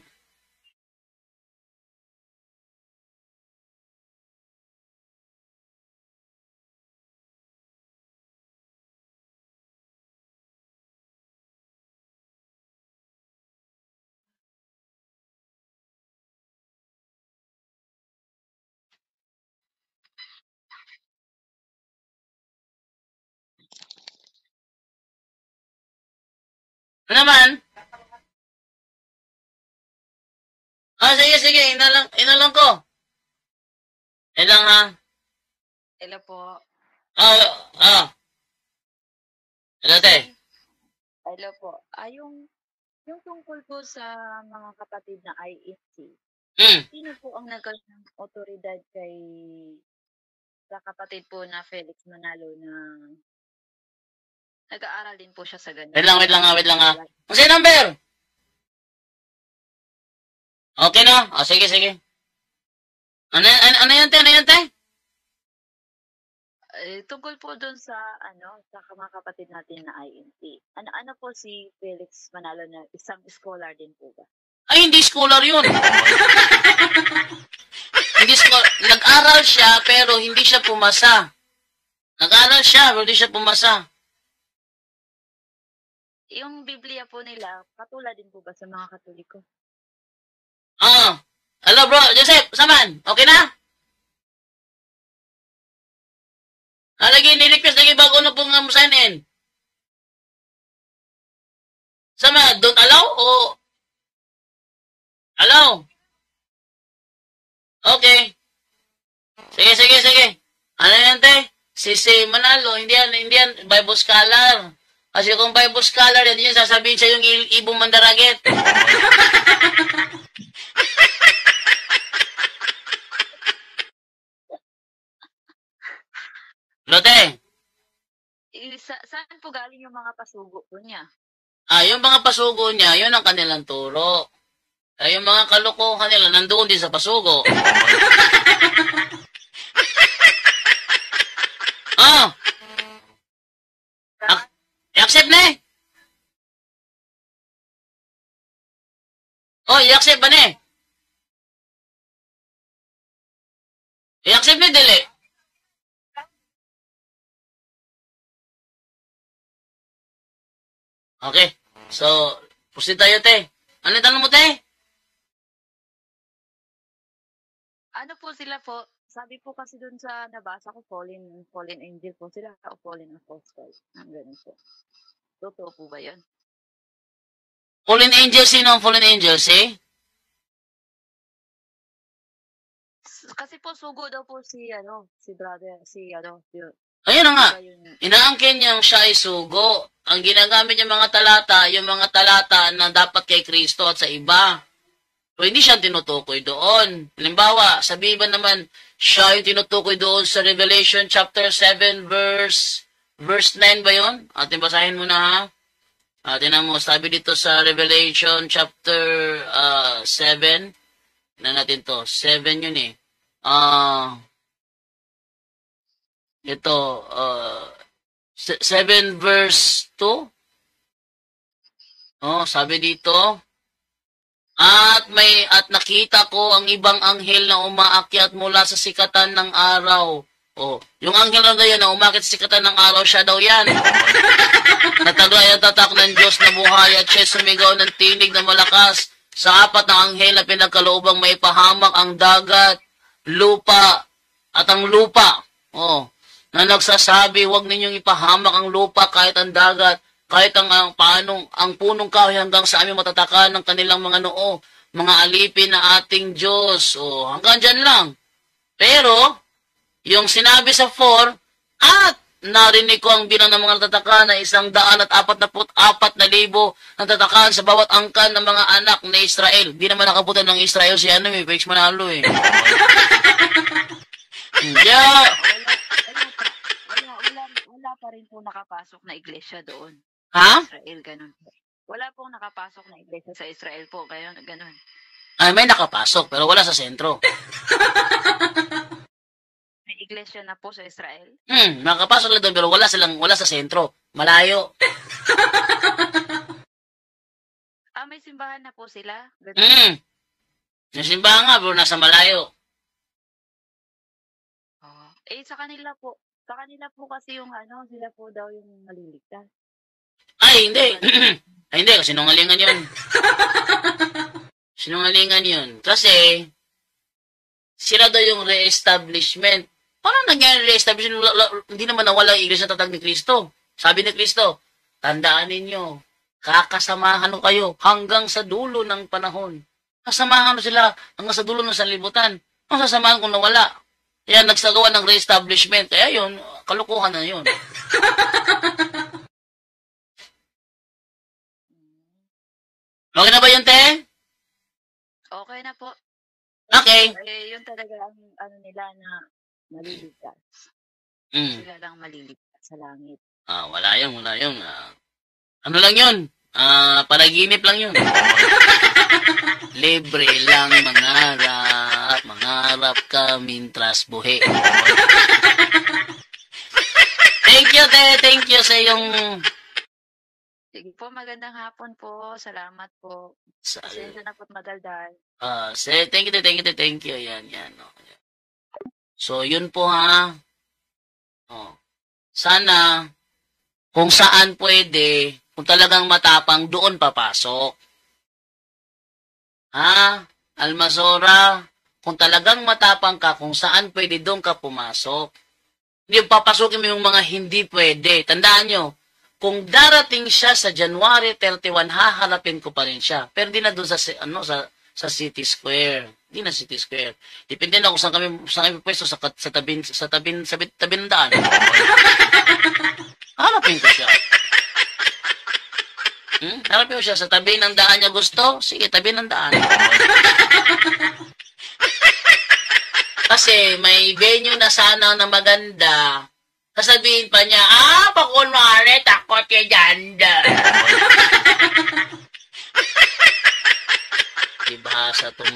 Ano naman? Sige. Inalang ko. Ilang ha? Hello po. Hello, te. Hello po. Yung tungkol po sa mga kapatid na INC, sino po ang nagkaroon ng otoridad sa kapatid po na Felix Manalo na nag-aaral din po siya sa ganun? Wait lang ha. Ang sa'yo number? Okay na? Sige. Ano yan, te? Tungkol po doon sa mga kapatid natin na INC. Ano po si Felix Manalo na isang scholar din po ba? Ay, hindi scholar yun. Hindi scholar. Nag-aral siya, pero hindi siya pumasa. Nag-aral siya, pero hindi siya pumasa. Yung Biblia po nila, katulad din po ba sa mga Katoliko? Hello, bro. Joseph, saman? Okay na? Lagi, ni-request lagi bago na pong sign in. Sama, don't allow o... Allow? Okay. Sige. Ano yan, te? Si Manalo, hindi yan Bible scholar. Kasi kung Bible scholar, yan yung sasabihin sa yung ibong mandaraget. Lote? Saan po galing yung mga pasugo po niya? Yung mga pasugo niya, yun ang kanilang turo. Yung mga kalokohan nila, nandoon din sa pasugo. I-accept na eh. I-accept ba na eh? I-accept na dili. Okay. So, proceed tayo, te. Ano yung tanong mo, te? Ano po sila po? Sabi po kasi dun sa nabasa ko, fallen angel po sila o fallen apostle. Ganun po. Totoo po ba yun? Fallen angel, sino ang fallen angel, si? Kasi po sugo daw po si brother, Ayun na nga. Inaangkin niyang siya ay sugo. Ang ginagamit niyang mga talata, yung mga talata na dapat kay Kristo at sa iba. So, hindi siya tinutukoy doon. Halimbawa, sa Bible naman, siya yung tinutukoy doon sa Revelation chapter 7 verse 9 ba yun? Atin basahin mo na ha. Tinan mo, sabi dito sa Revelation chapter 7. Na natin to. 7 yun eh. Ito, 7 verse 2. Sabi dito, At nakita ko ang ibang anghel na umaakyat mula sa sikatan ng araw. Oh, yung anghel na yun na umakit sa sikatan ng araw, siya daw yan. Natagay ang tatak ng Diyos na buhay at siya sumigaw ng tinig na malakas. Sa 4 na anghel na pinagkaloobang maipahamak ang dagat, lupa, at ang lupa. Oh, na nagsasabi, huwag ninyong ipahamak ang lupa kahit ang dagat, kahit ang punong kahoy hanggang sa aming matatakan ng kanilang mga noo, mga alipin na ating Diyos. Oh, hanggang dyan lang. Pero, yung sinabi sa 4, at narinig ko ang bilang ng mga natatakan na 144,000 na tatakan sa bawat angkan ng mga anak na Israel. Di naman nakabutan ng Israel si Felix Manalo eh. Yeah. Wala pa rin po nakapasok na iglesia doon. Ha? Israel, ganun po. Wala pong nakapasok na iglesia sa Israel po, ganun. Ay, may nakapasok, pero wala sa sentro. May iglesia na po sa Israel? Nakapasok lang doon, pero wala sa sentro. Malayo. May simbahan na po sila? May simbahan nga, pero nasa malayo. Sa kanila po kasi yung sila po daw yung maliligtas. Ay, hindi. Ay, hindi, kasi sinungalingan yun. Sinungalingan yun. Kasi, sila daw yung re-establishment. Paano nangyari re-establishment? Hindi naman nawala ang iglesia tatag ni Kristo. Sabi ni Kristo, tandaan ninyo, kakasamahan ko kayo hanggang sa dulo ng panahon. Kasamahan sila hanggang sa dulo ng sanlibutan. Ang sasamahan kung nawala. Yan, nagsagawa ng re-establishment. Kaya yun, kalukuhan na yun. Okay na ba yun, te? Okay na po. Okay. Yun talaga ang nila na maliligtas. Sila lang maliligtas sa langit. Wala yun. Ano lang yun? Panaginip lang yun. Libre lang mangarap ka mintras buhi. Thank you, te. Thank you sa yung... Sige po, magandang hapon po. Salamat po. Pasensya na po't madaldal. Thank you. Yan. So, yun po ha. Sana, kung saan pwede, kung talagang matapang, doon papasok. Almasora, kung talagang matapang ka, kung saan pwede, doon ka pumasok. Hindi papasukin mo yung mga hindi pwede. Tandaan nyo, kung darating siya sa January 31, haharapin ko pa rin siya. Pero di na doon sa City Square. Di na City Square. Depende na kung saan kami pwesto sa tabi ng daan. Harapin ko siya. Harapin ko siya sa tabi ng daan niya gusto. Sige, tabi ng daan. Kasi may venue na sana na maganda. Sasabihin pa niya, pakunwari, takot kay Janda. Ibahasa itong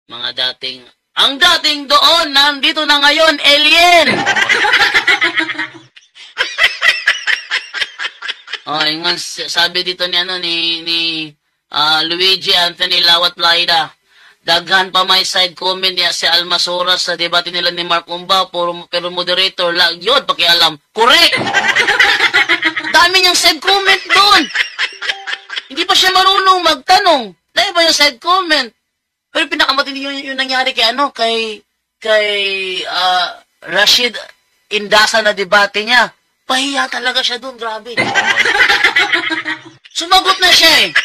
mga dating, ang dating doon, nandito na ngayon, alien! Yung sabi dito ni Luigi Anthony Lawat Laida, daghan pa may side comment niya si Almasora sa debate nila ni Mark Umba, pero moderator lang yun, pakialam. Correct! Dami niyang side comment doon. Hindi pa siya marunong magtanong. Dahil ba yung side comment? Pero pinakamatindi yung nangyari kay Rashid Indasa na debate niya. Pahiya talaga siya doon, grabe. Sumagot na siya eh.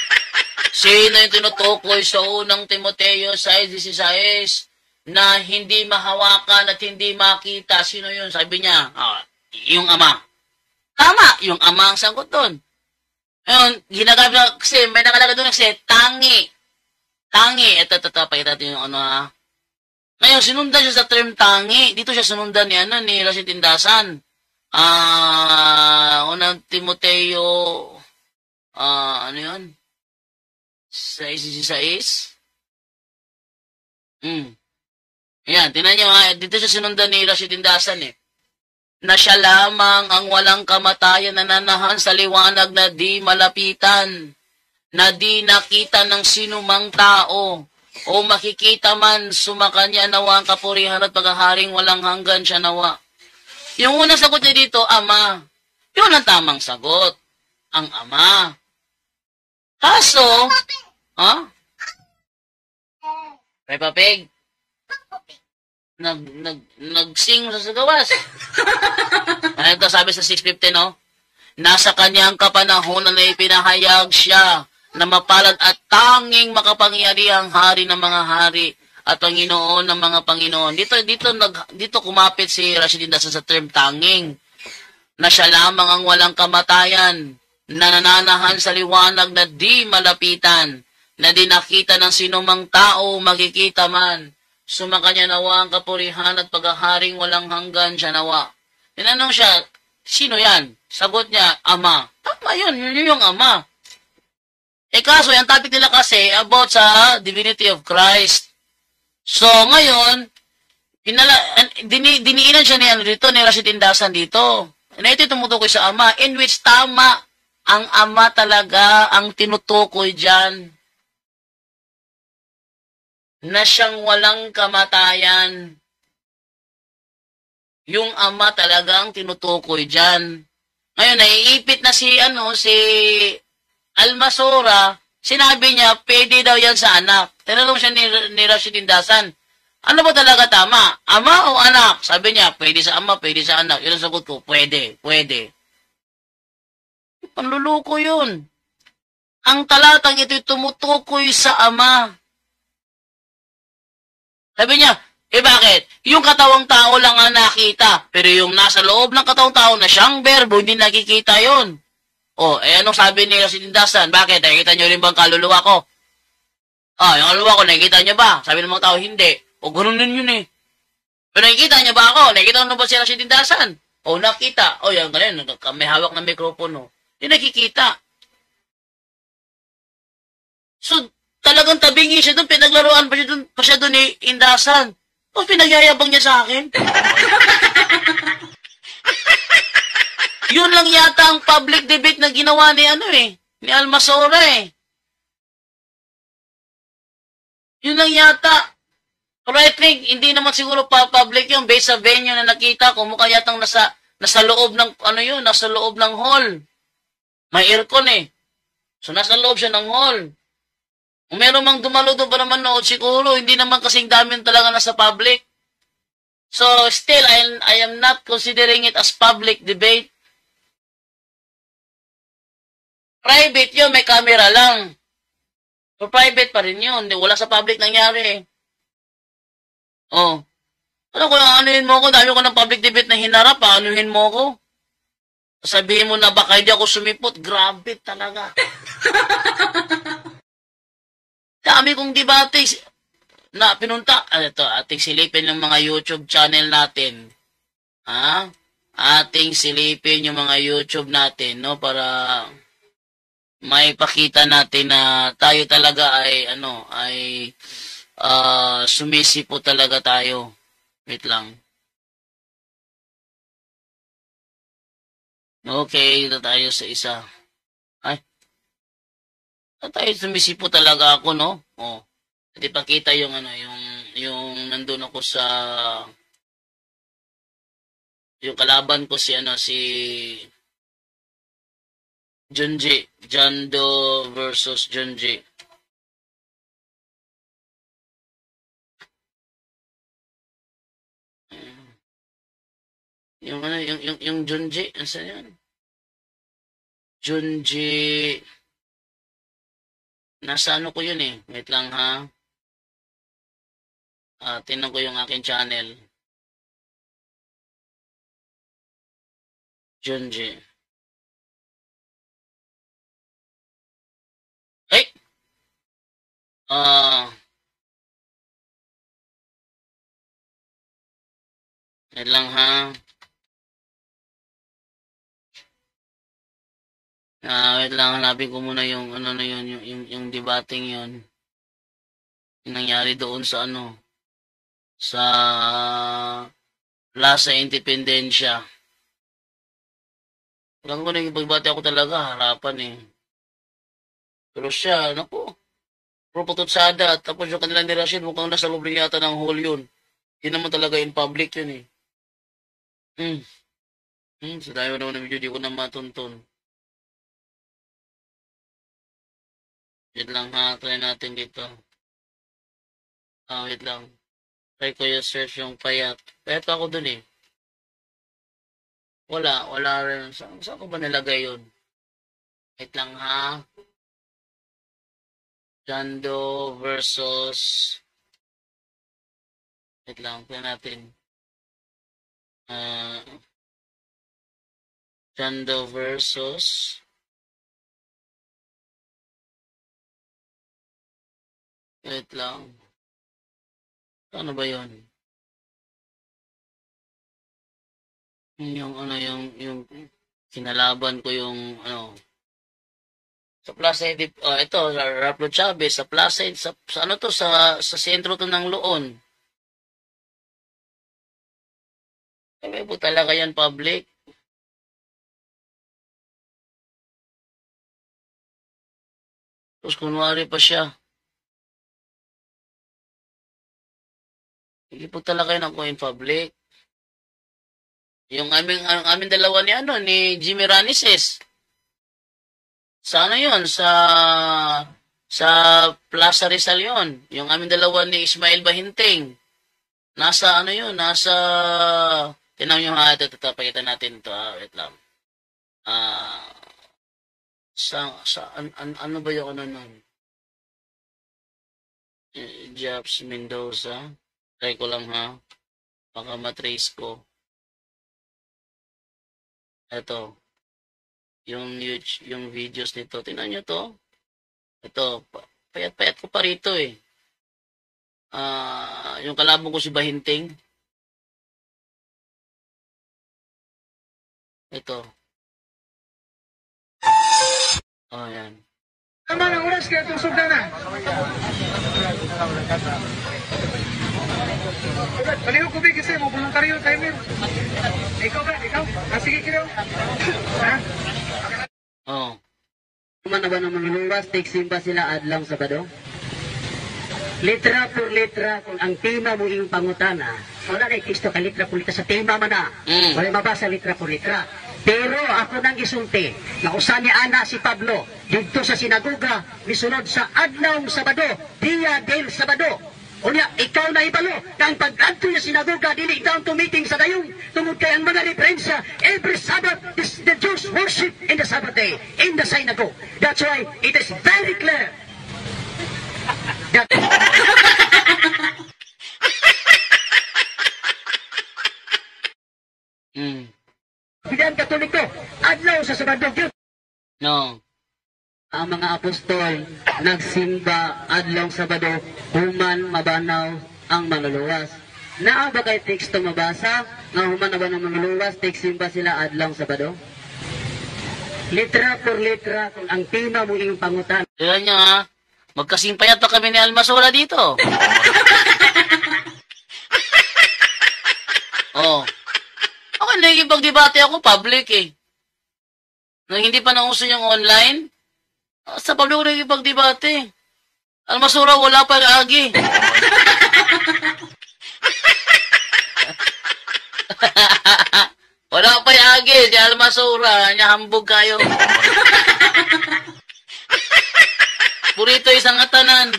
Sino yung tinutukoy sa unang Timoteo 6:16 na hindi mahawakan at hindi makita? Sino yun? Sabi niya, yung ama. Tama, yung ama ang sagot doon. Ngayon, ginagamit na, kasi may nakalagay doon kasi, tangi. Tangi. Ito, pakita natin yung Ngayon, sinundan siya sa term tangi. Dito siya sinundan ni Rashid Tindasan. Unang Timoteo, ano yun? 6:16. Ayan, tinan nyo dito siya sinundan ni Rashid Tindasan na siya lamang ang walang kamatayan na nanahan sa liwanag na di malapitan, na di nakita ng sinumang tao o makikita man sumakanya nawa ang kapurihan at paghaharing walang hanggan siya nawa. Yung unang sagot niya dito, Ama. Yun ang tamang sagot. Ang Ama. Kaso, ha? Pepa Pig? Nag-sing sa gawas. Ano ito sabi sa 6:15, no? Nasa kanyang kapanahonan na ipinahayag siya na mapalad at tanging makapangyarihang hari ng mga hari at Panginoon ng mga Panginoon. Dito kumapit si Rashid Indasan sa term tanging, na siya lamang ang walang kamatayan, na nananahan sa liwanag na di malapitan, na di nakita ng sinumang tao makikita man. Sumakanya nawa ang kapurihan at paghaharing walang hanggan siya nawa. Tinanong siya, sino yan? Sagot niya, Ama. Tama yun yung Ama. Kaso, yung topic nila kasi about sa divinity of Christ. So, ngayon, diniinan siya ni Rashid Indasan dito. Na ito tumutukoy sa Ama, in which tama ang Ama talaga ang tinutukoy dyan. Na siyang walang kamatayan. Yung Ama talaga ang tinutukoy dyan. Ngayon, naiipit na si Almasora, sinabi niya, pwede daw yan sa anak. Tinanong siya ni Rashid Indasan, ano ba talaga tama? Ama o anak? Sabi niya, pwede sa ama, pwede sa anak. Yun ang sagot ko, pwede. Panluluko yun. Ang talatang ito'y tumutukoy sa Ama. Sabi niya, bakit? Yung katawang tao lang ang nakita, pero yung nasa loob ng katawang tao na siyang berbo, hindi nakikita yon. Anong sabi ni Rashid Indasan? Bakit? Nakikita nyo rin ba ang kaluluwa ko? Yung kaluluwa ko, nakikita nyo ba? Sabi ng mga tao, hindi. Ganun din yun eh. Pero nakikita nyo ba ako? Nakikita nyo ba si Rashid Indasan? Nakita. Yan, ganyan. May hawak ng mikropono. Hindi nakikita. So, talagang tabingi siya doon. Pinaglaruan pa siya doon ni Indasan. Pinagyayabang niya sa akin. Yun lang yata ang public debate na ginawa ni ni Almasora eh. Yun lang yata. Pero I think, hindi naman siguro public yun based sa venue na nakita ko. Mukha yatang nasa loob ng, nasa loob ng hall. May aircon eh. So, nasa loob siya ng hall. Kung meron mang dumalo doon pa naman nood, siguro, hindi naman kasing dami talaga nasa public. So, still, I am not considering it as public debate. Private yun, may camera lang. So, private pa rin yun. Wala sa public nangyari. Ano kung anuhin mo ko? Dami ko ng public debate na hinarap, anuhin mo ko? Sabihin mo na baka hindi ako sumipot. Grabe talaga. Dami kong debate na pinunta. Ito, ating silipin yung mga YouTube channel natin. Ating silipin yung mga YouTube natin, no? Para may pakita natin na tayo talaga ay sumisipo talaga tayo. Wait lang. Okay, ito tayo sa isa. Tayo sumisipo talaga ako, no? Hindi pakita yung yung nandun ako sa yung kalaban ko si Junji, Jando versus Junji. Yung Junji, saan yan? Junji, nasa ko yun eh. Wait lang ha. Tingnan ko yung aking channel. Junji. Wait lang ha. Wait lang, hanapin ko muna yung yung debating yun. Yung nangyari doon sa sa Plaza Independencia. Alam ko na yung pagbati ako talaga, harapan eh. Pero siya, naku, puro pututsada. Tapos yung kanilang ni Rashid, mukhang nasa loob rin yata ng hall yun. Hindi naman talaga in public yun eh. So dahil naman ng video, di ko na matunton. Wait lang ha, try natin dito. Wait lang. Try ko yung search yung payat. Payat ako dun eh. Wala rin. Saan ko ba nilagay yun? Wait lang ha. Jando versus... Wait lang, try natin. Jando versus... Wait lang. Ano ba yun? Yung kinalaban ko yung sa Plaza ito Raplo Chavez sa Plaza sa ano to sa sentro to ng Loon. Kaya po talaga yan public. Tapos kunwari pa siya. Hindi po talaga yan ako in public. Yung aming dalawa ni Jimmy Ranises. Sa ano yun? Sa Plaza Rizal yun. Yung aming dalawa ni Ismael Bahinting. Nasa ano yun? Nasa... Tinawag nyo nga ito. Pakitan natin ito. Wait lang. Ano ba yung ano nun? Jobs Mendoza. Try ko lang ha. Baka matrace ko. Ito. Yung videos nito. Tingnan nyo to. Ito. Payat-payat ko pa rito eh. Yung kalabong ko si Bahinting. Ito. Yan. Tama ng oras kaya itong sugda na. Baliho ko big kasi mo voluntaryo timer. Ikaw ba? Sige kilo. Man ba ng mga luwas, teksimba sila adlang Sabado? Litra por litra, kung ang tema mo yung pangutana, wala na ikisto ka litra por litra sa tema man na. Wala mabasa litra por litra. Pero ako nang isulti, na usan niya ana si Pablo, dito sa sinagoga, misunod sa adlaw Sabado, Dia del Sabado. Unya, ikaw na ibalo, kang pag-adto niya sinagoga, dili down to meeting sa dayong, tungod kay ang mga referensya, every Sabbath, the Jews worship in the Sabbath day, in the synagogue. That's why it is very clear. Bidan Katoliko, adlaw sa Sabado yun. No. Ang mga apostol nagsimba adlaw Sabado human mabanaw ang manluluwas. Naa ba kay teksto mabasa nga human na ba ng manluluwas teksimba sila adlaw Sabado? Litra por litra kung ang tema mo iyong pangutan. Tignan nyo ha, magkasimpayat pa kami ni Almasora dito. Okay, nagigipag-debate ako public eh. Nang hindi pa nauso yung online, sa public ko nagigipag-debate. Almasora, wala pa agi. Wala pa agi, si Almasora, niya hambog kayo. Purito isang atanan.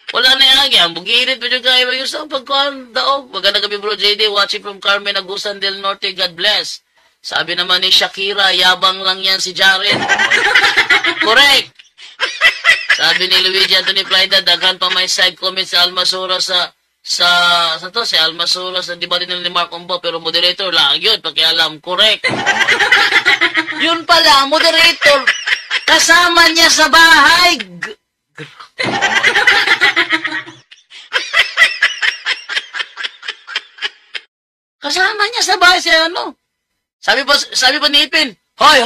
Wala na agi, hambog irit pa dyan kayo. Yung sa pagkuhan, daog. Maganda kami bro JD, watching from Carmen Agusan del Norte, God bless. Sabi naman ni Shakira, yabang lang yan si Jared. Correct. Sabi ni Luigi Anthony Plaida, daghan pa may side comment sa Almasora si Almasora sa debate ni Mark Umbo, pero moderator lang yun, pakialam, correct. Yun pala, moderator, kasama niya sa bahay. Kasama niya sa bahay si ano. Sabi pa ni Ipin, Hoy,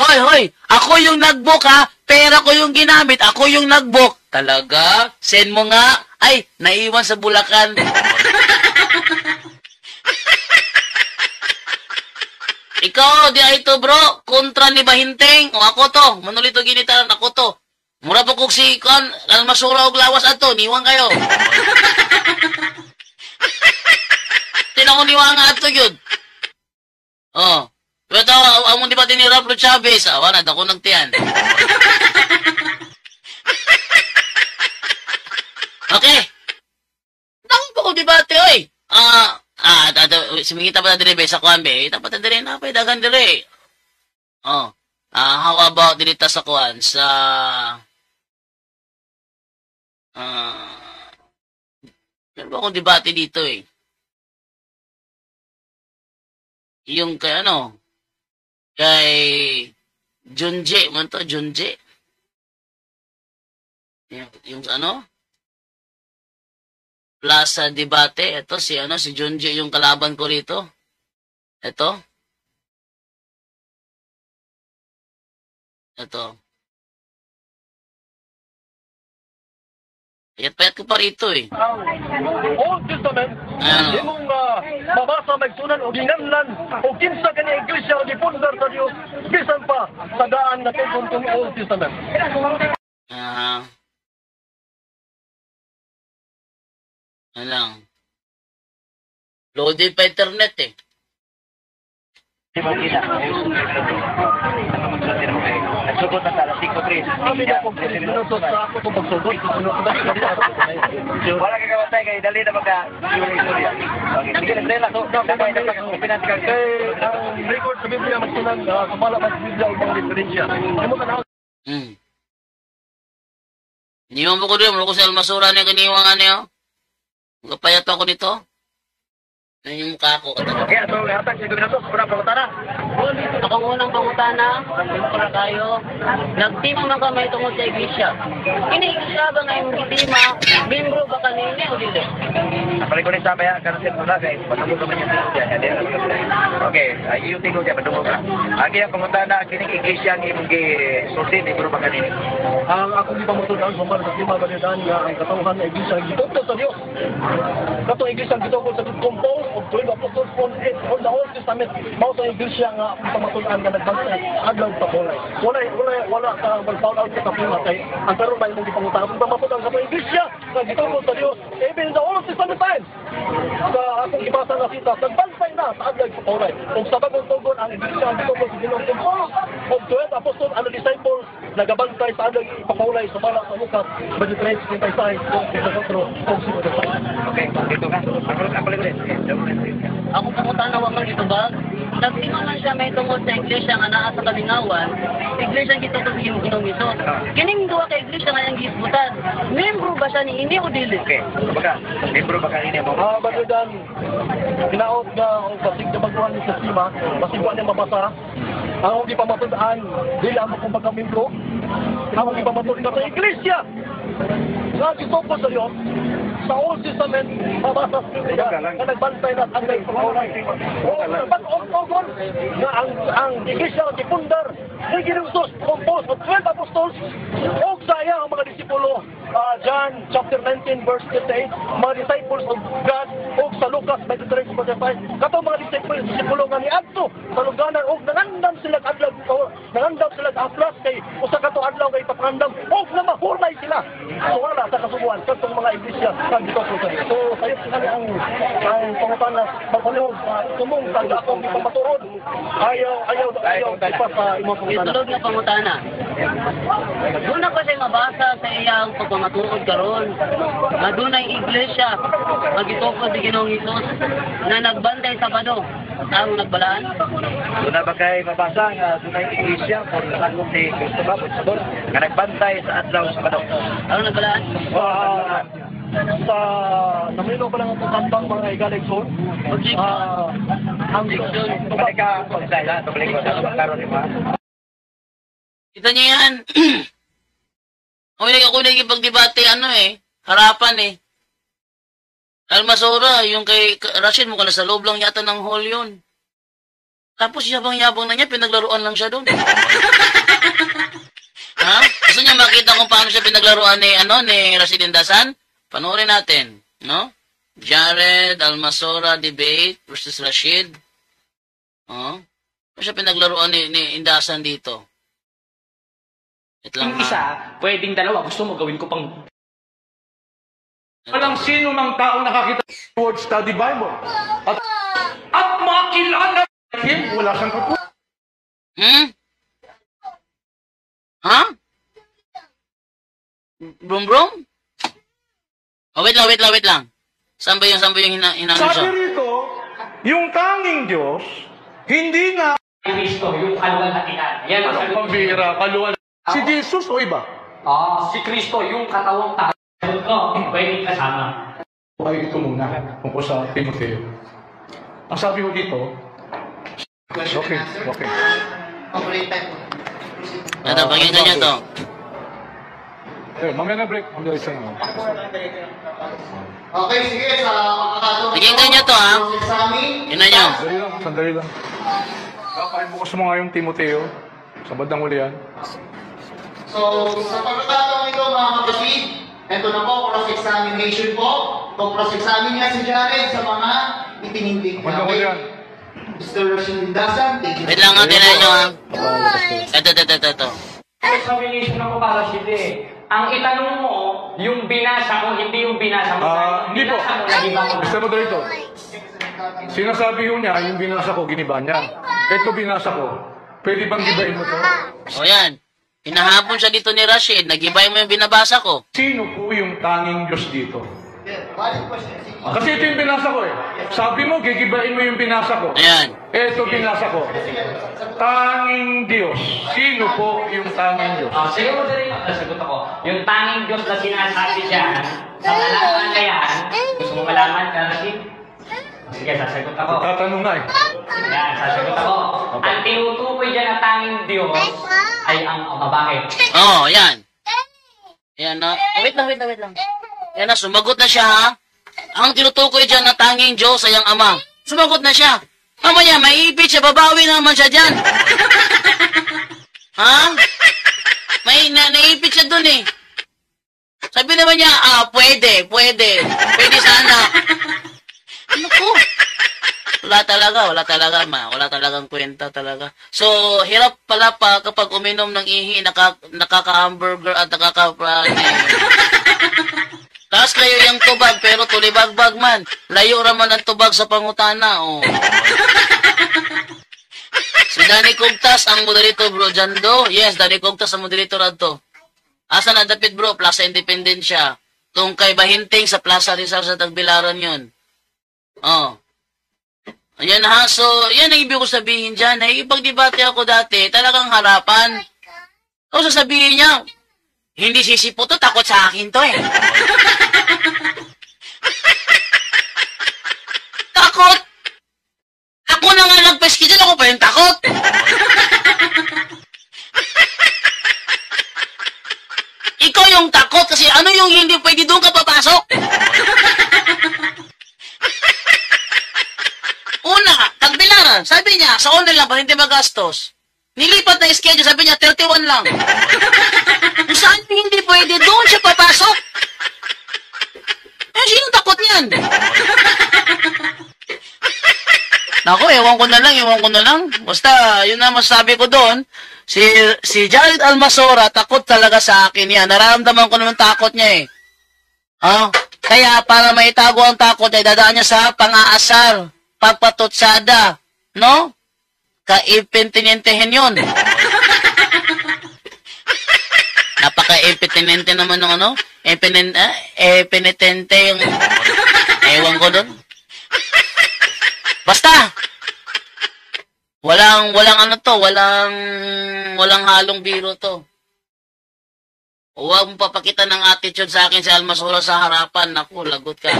ako yung nag-book ha, pera ko yung ginamit, ako yung nag-book. Talaga? Send mo nga. Ay, naiwan sa Bulacan. Ikaw, di ay to bro, kontra ni Bahinting. O ako to, manulito ginitaran, ako to. Mura po kung si Almasura og lawas ato, niwang kayo. Tinan ko niwang nga ato yun. Oh. Pero ito, among di ba tinirap lo Chavez? Awa na, dako nagtiyan. Okay. Dako po ko debate, oy. Sumingita pa na dire, sa kuwan, be. Ita pa na dire, napay, dagan dire. Oh. How about dito sa kuwan? Sa... meron ba akong debate dito eh? Yung kay ano? Kay Junje, man to, Junje. Yung ano? Plaza debate. Ito si ano, si Junje yung kalaban ko rito. Ito. Payat ko pa rito eh. Old Testament, imong mabasa magsunan o ginganlan o kinsa kani iglesia o dipundar sa Dios bisan pa sa daan na tungkol Old Testament. Alang. Loaded pa internet eh. Nagsugod na sa 5-3. Kami na kung minutos sa ako kung magsugod. Wala ka kamatay kay dali na yung istorya. Okay, sige, nagdala. So, kamay na pag-upinan ka. Kay ang record sa Biblia magsunan, kumala sa Biblia ang mga diferensya. Iniwan po ko doon. Mula ko sa Almasura niya, kaniwangan niya. Magpayat ako nito. Yan yung mukha ko. Kaya, so, lahat sa minutos, pura pangutana. Akong unang pangutana, para tayo, nagtima man kamay tungod sa iglesia. Ini-iglesia ba ngayong gitima, membro ba kanini o dili? Balik ko rin sa maya, kanasin mo na, guys. Patungkol naman yung iglesia. Okay, yung tingog niya, patungkol ka. Agi ang pangutana, kining iglesia ang imong gisultin, membro ba kanini? Ang akong di pamutunan, sumbar sa tima balidan nga ang katawhan na iglesia ang gitungkol sa Diyos. Katong iglesia ang gitungkol sa compose of 12 apostles on the Old Testament, mao sa iglesia nga pamatunan nga nagbantay adlaw sa bolay. Wala ka mag-found out sa kapila kay ang karon ba imong gipangutahan kung pamatunan sa iglesia nga gitungkol sa Dios even in the Old Testament times. Sa akong gibasa nga sita, nagbantay na sa adlaw sa bolay. Kung sa bagong tugon ang iglesia ang gitungkol sa Ginoong Templo of 12 apostles and disciples nagabantay sa adlaw sa bolay sumala sa Lucas 23:26 Okay, dito ka. Ako ulit. Ako pangutana wa man dito ba? Nagtima man siya may tungod sa iglesia nga naa sa Kalingawan, iglesia gito sa Ginoong Hesus. Kining duha ka iglesia nga yang giisbutan. Membro ba siya ni ini o dili? Okay. Kumbaga, membro ba kanina mo? Bagudan. Kinaot nga o basig na magkuhan sa sima, basig ko na mabasa. Ang di pamatunan, dili ang kumbaga membro. Ang di pamatunan sa iglesia. Nga gitungkol sa Diyos, sa Old Testament, mabasa sa Biblia, na nagbantay na ang nagpapaulan. Pag-orgon na ang iglesia ng Tipundar, ng Ginoong composed of 12 apostles, o saya ang mga disipulo, John chapter 19 verse 38, mga disciples of God, o sa Lucas 23:45, katong mga disipulo nga ni Adto, sa luganan, o nangandam sila aplas kay usa kato adlaw kay papangandam, o na mahulay sila. So wala sa kasubuan, katong mga iglesia, kang dito po tayo. So, kayo sila ang pangutan na magpalihog, tumong sa akong ipamatuod. Ayaw ipa sa imong pangutan. Itulog na pangutana. Doon pa siya mabasa sa iyang pagpamatuod karon. Madunay iglesia, magitokod ni Ginoong Hesus na nagbantay sa Sabado. Ang nagbalaan? Doon na ba kayo mabasa nga dunay iglesia kung nasagop ni Cristo ba sabon nga nagbantay sa adlaw sa Sabado? Ang nagbalaan? Sa namino pa lang ang pagkambang mga igalegson. Ang tubalik ka pagsala, tubalik ko sa karon di ba? Kita niyo yan. Ako nagipagdebate, harapan eh. Almasura, yung kay Rashid mo ka na sa loob lang yata ng hall yun. Tapos yabang-yabang na niya, pinaglaruan lang siya doon. Ha? Gusto niya makita kung paano siya pinaglaruan ni Rashid Indasan? Panoorin natin, no? Jared Almasura debate versus Rashid. Paano siya pinaglaruan ni Indasan dito? Wait lang, Yung isa, pwedeng dalawa. Gusto mo gawin ko pang... Walang sino mang taong nakakita ng word study Bible. At makilala him, wala siyang katulad. Ha? Brum brum? Oh, wait lang. Saan ba yung hinanong Sabi siya? rito, yung tanging Diyos, hindi nga Kristo, yung kaluwalhatian. Yan ang sagot. pambira, kaluwal. Si Jesus o iba? Si Kristo, yung katawang tao. Sagot ko, pwedeng kasama. Ay, ito muna, tungkol sa Timoteo. Ang sabi ko dito, okay. Ito, pakinggan nyo to. Mamaya na break. Mamaya isa na. Okay, sige, sa makakataon. Pakinggan nyo to, ha? Ina nyo. Sandali lang. Kakain mo nga yung Timoteo. Sa bandang huli yan. So, sa pagkakataon ito, mga kapatid, ito na po, cross-examination po. Kung cross-examine niya si Jared sa mga itinindig Bandang huli yan. Mr. Shindasan, thank you. Wait lang, tinan nyo, ha? Ito. Examination ako para sila Ang itanong mo, yung binasa ko, hindi yung binasa mo. Hindi po. Binasa mo, nagiba mo. Mr. Moderator, sinasabi ho niya, yung binasa ko, giniba niya. Ito binasa ko. Pwede bang gibain mo to? O yan. Hinahabol siya dito ni Rashid. Nag-ibay mo yung binabasa ko. Sino po yung tanging Diyos dito? Valid question. Kasi ito yung binasa ko eh. Sabi mo, gigibain mo yung binasa ko. Ayan. Ito binasa ko. Tanging Diyos. Sino po yung tanging Diyos? Sige mo din yung nasagot ako. Yung tanging Diyos na sinasabi dyan, sa malaman na yan, gusto mo malaman, Rashid? Sige, sasagot ako. Tatanong na eh. Yan, sasagot ako. Ang tinutukoy dyan na tanging Diyos ay ang babae. Oo, yan. Yan na. Wait lang. Yan na, sumagot na siya, ha? Ang tinutukoy dyan na tanging Diyos ay ang Ama. Sumagot na siya. Mamaya, maiipit siya, babawi naman siya dyan. Ha? Naipit siya dun eh. Sabi naman niya, pwede. Pwede sana. Ano ko? Wala talagang kwenta talaga. So, hirap pala pa kapag uminom ng ihi, nakaka-hamburger at Tapos kayo yung tubag, pero tulibagbag man. Layo raman ang tubag sa pangutana, oh. Si Danny Cogtas ang moderator, bro. Jando? Yes, Danny Cogtas ang moderator ato. Asa na dapit, bro? Plaza Independencia. Tungkay Bahinting sa Plaza Rizal sa Tagbilaran yun. Oh. Ayan ha, so, yan ang ibig ko sabihin dyan. Ipag-debate ako dati, talagang harapan. O sasabihin niya, hindi sisipo to, takot sa akin to eh. Takot! Ako na nga nagpeski dyan, ako pa yung takot. Ikaw yung takot kasi ano yung hindi pwede doon ka papasok? Una, Tagbilaran, sabi niya, sa online lang, hindi magastos. Nilipat na schedule, sabi niya, 31 lang. Kung saan hindi pwede, doon siya papasok. Eh, sino takot niyan? Naku, ewan ko na lang. Basta, yun na masasabi ko doon. Si Jared Almasora, takot talaga sa akin yan. Nararamdaman ko naman takot niya eh. Kaya, para maitago ang takot, ay dadaan niya sa pang-aasar, pagpatutsada, no? Kaipintinyentehin yun. Napaka-impinitente naman ng ano? Penitente yung... Ewan ko doon. Basta! Walang ano to, walang halong biro to. Huwag mong papakita ng attitude sa akin si Almasora sa harapan. Naku, lagot ka.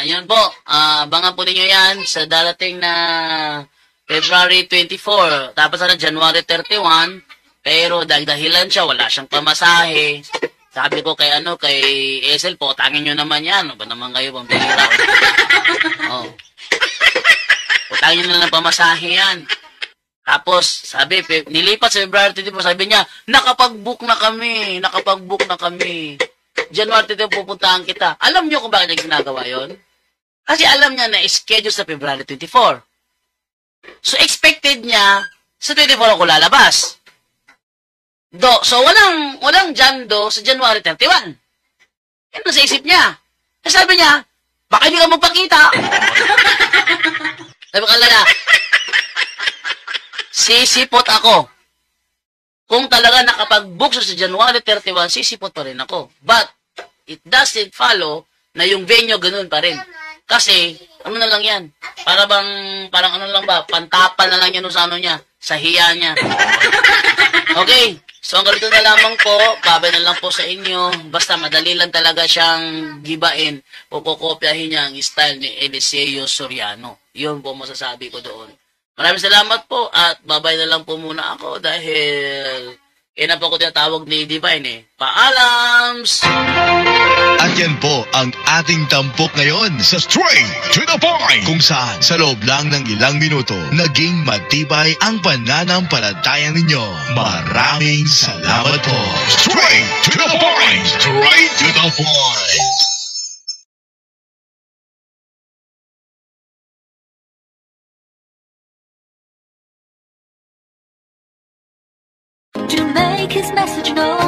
Yun po. Abangan po ninyo yan sa darating na February 24. Tapos na January 31. Pero dahilan siya, wala siyang pamasahe. Sabi ko kay Esel po, tangin nyo naman yan. Ano ba naman kayo, pambihira? Utangin nyo na ng pamasahe yan. Tapos, sabi, nilipat sa February 24, sabi niya, nakapag-book na kami. January 24, pupuntahan kita. Alam nyo kung bakit niya ginagawa yun? Kasi alam niya na schedule sa February 24. So, expected niya sa 24 ako lalabas. So, walang Jando sa January 31. Yan na sa isip niya. Kasi sabi niya, baka hindi ka magpakita. Sabi ko, alala, sisipot ako. Kung talaga nakapag-book sa January 31, sisipot pa rin ako. But, it doesn't follow na yung venue ganun pa rin. Kasi, ano na lang yan? Parang ano lang ba? Pantapan na lang yan sa ano niya. Sa hiya niya. Okay. So, ang ganito na lamang po, babay na lang po sa inyo. Basta madali lang talaga siyang gibain o kukopyahin niya ang style ni Eliseo Soriano. Yun po masasabi ko doon. Maraming salamat po at babay na lang po muna ako dahil na po ko tinatawag ni Divine eh. Paalams! At yan po ang ating tampok ngayon sa Straight to the Point, kung saan sa loob lang ng ilang minuto naging matibay ang pananampalataya ninyo. Maraming salamat po. Straight to the Point! Straight to the Point! To make his message known.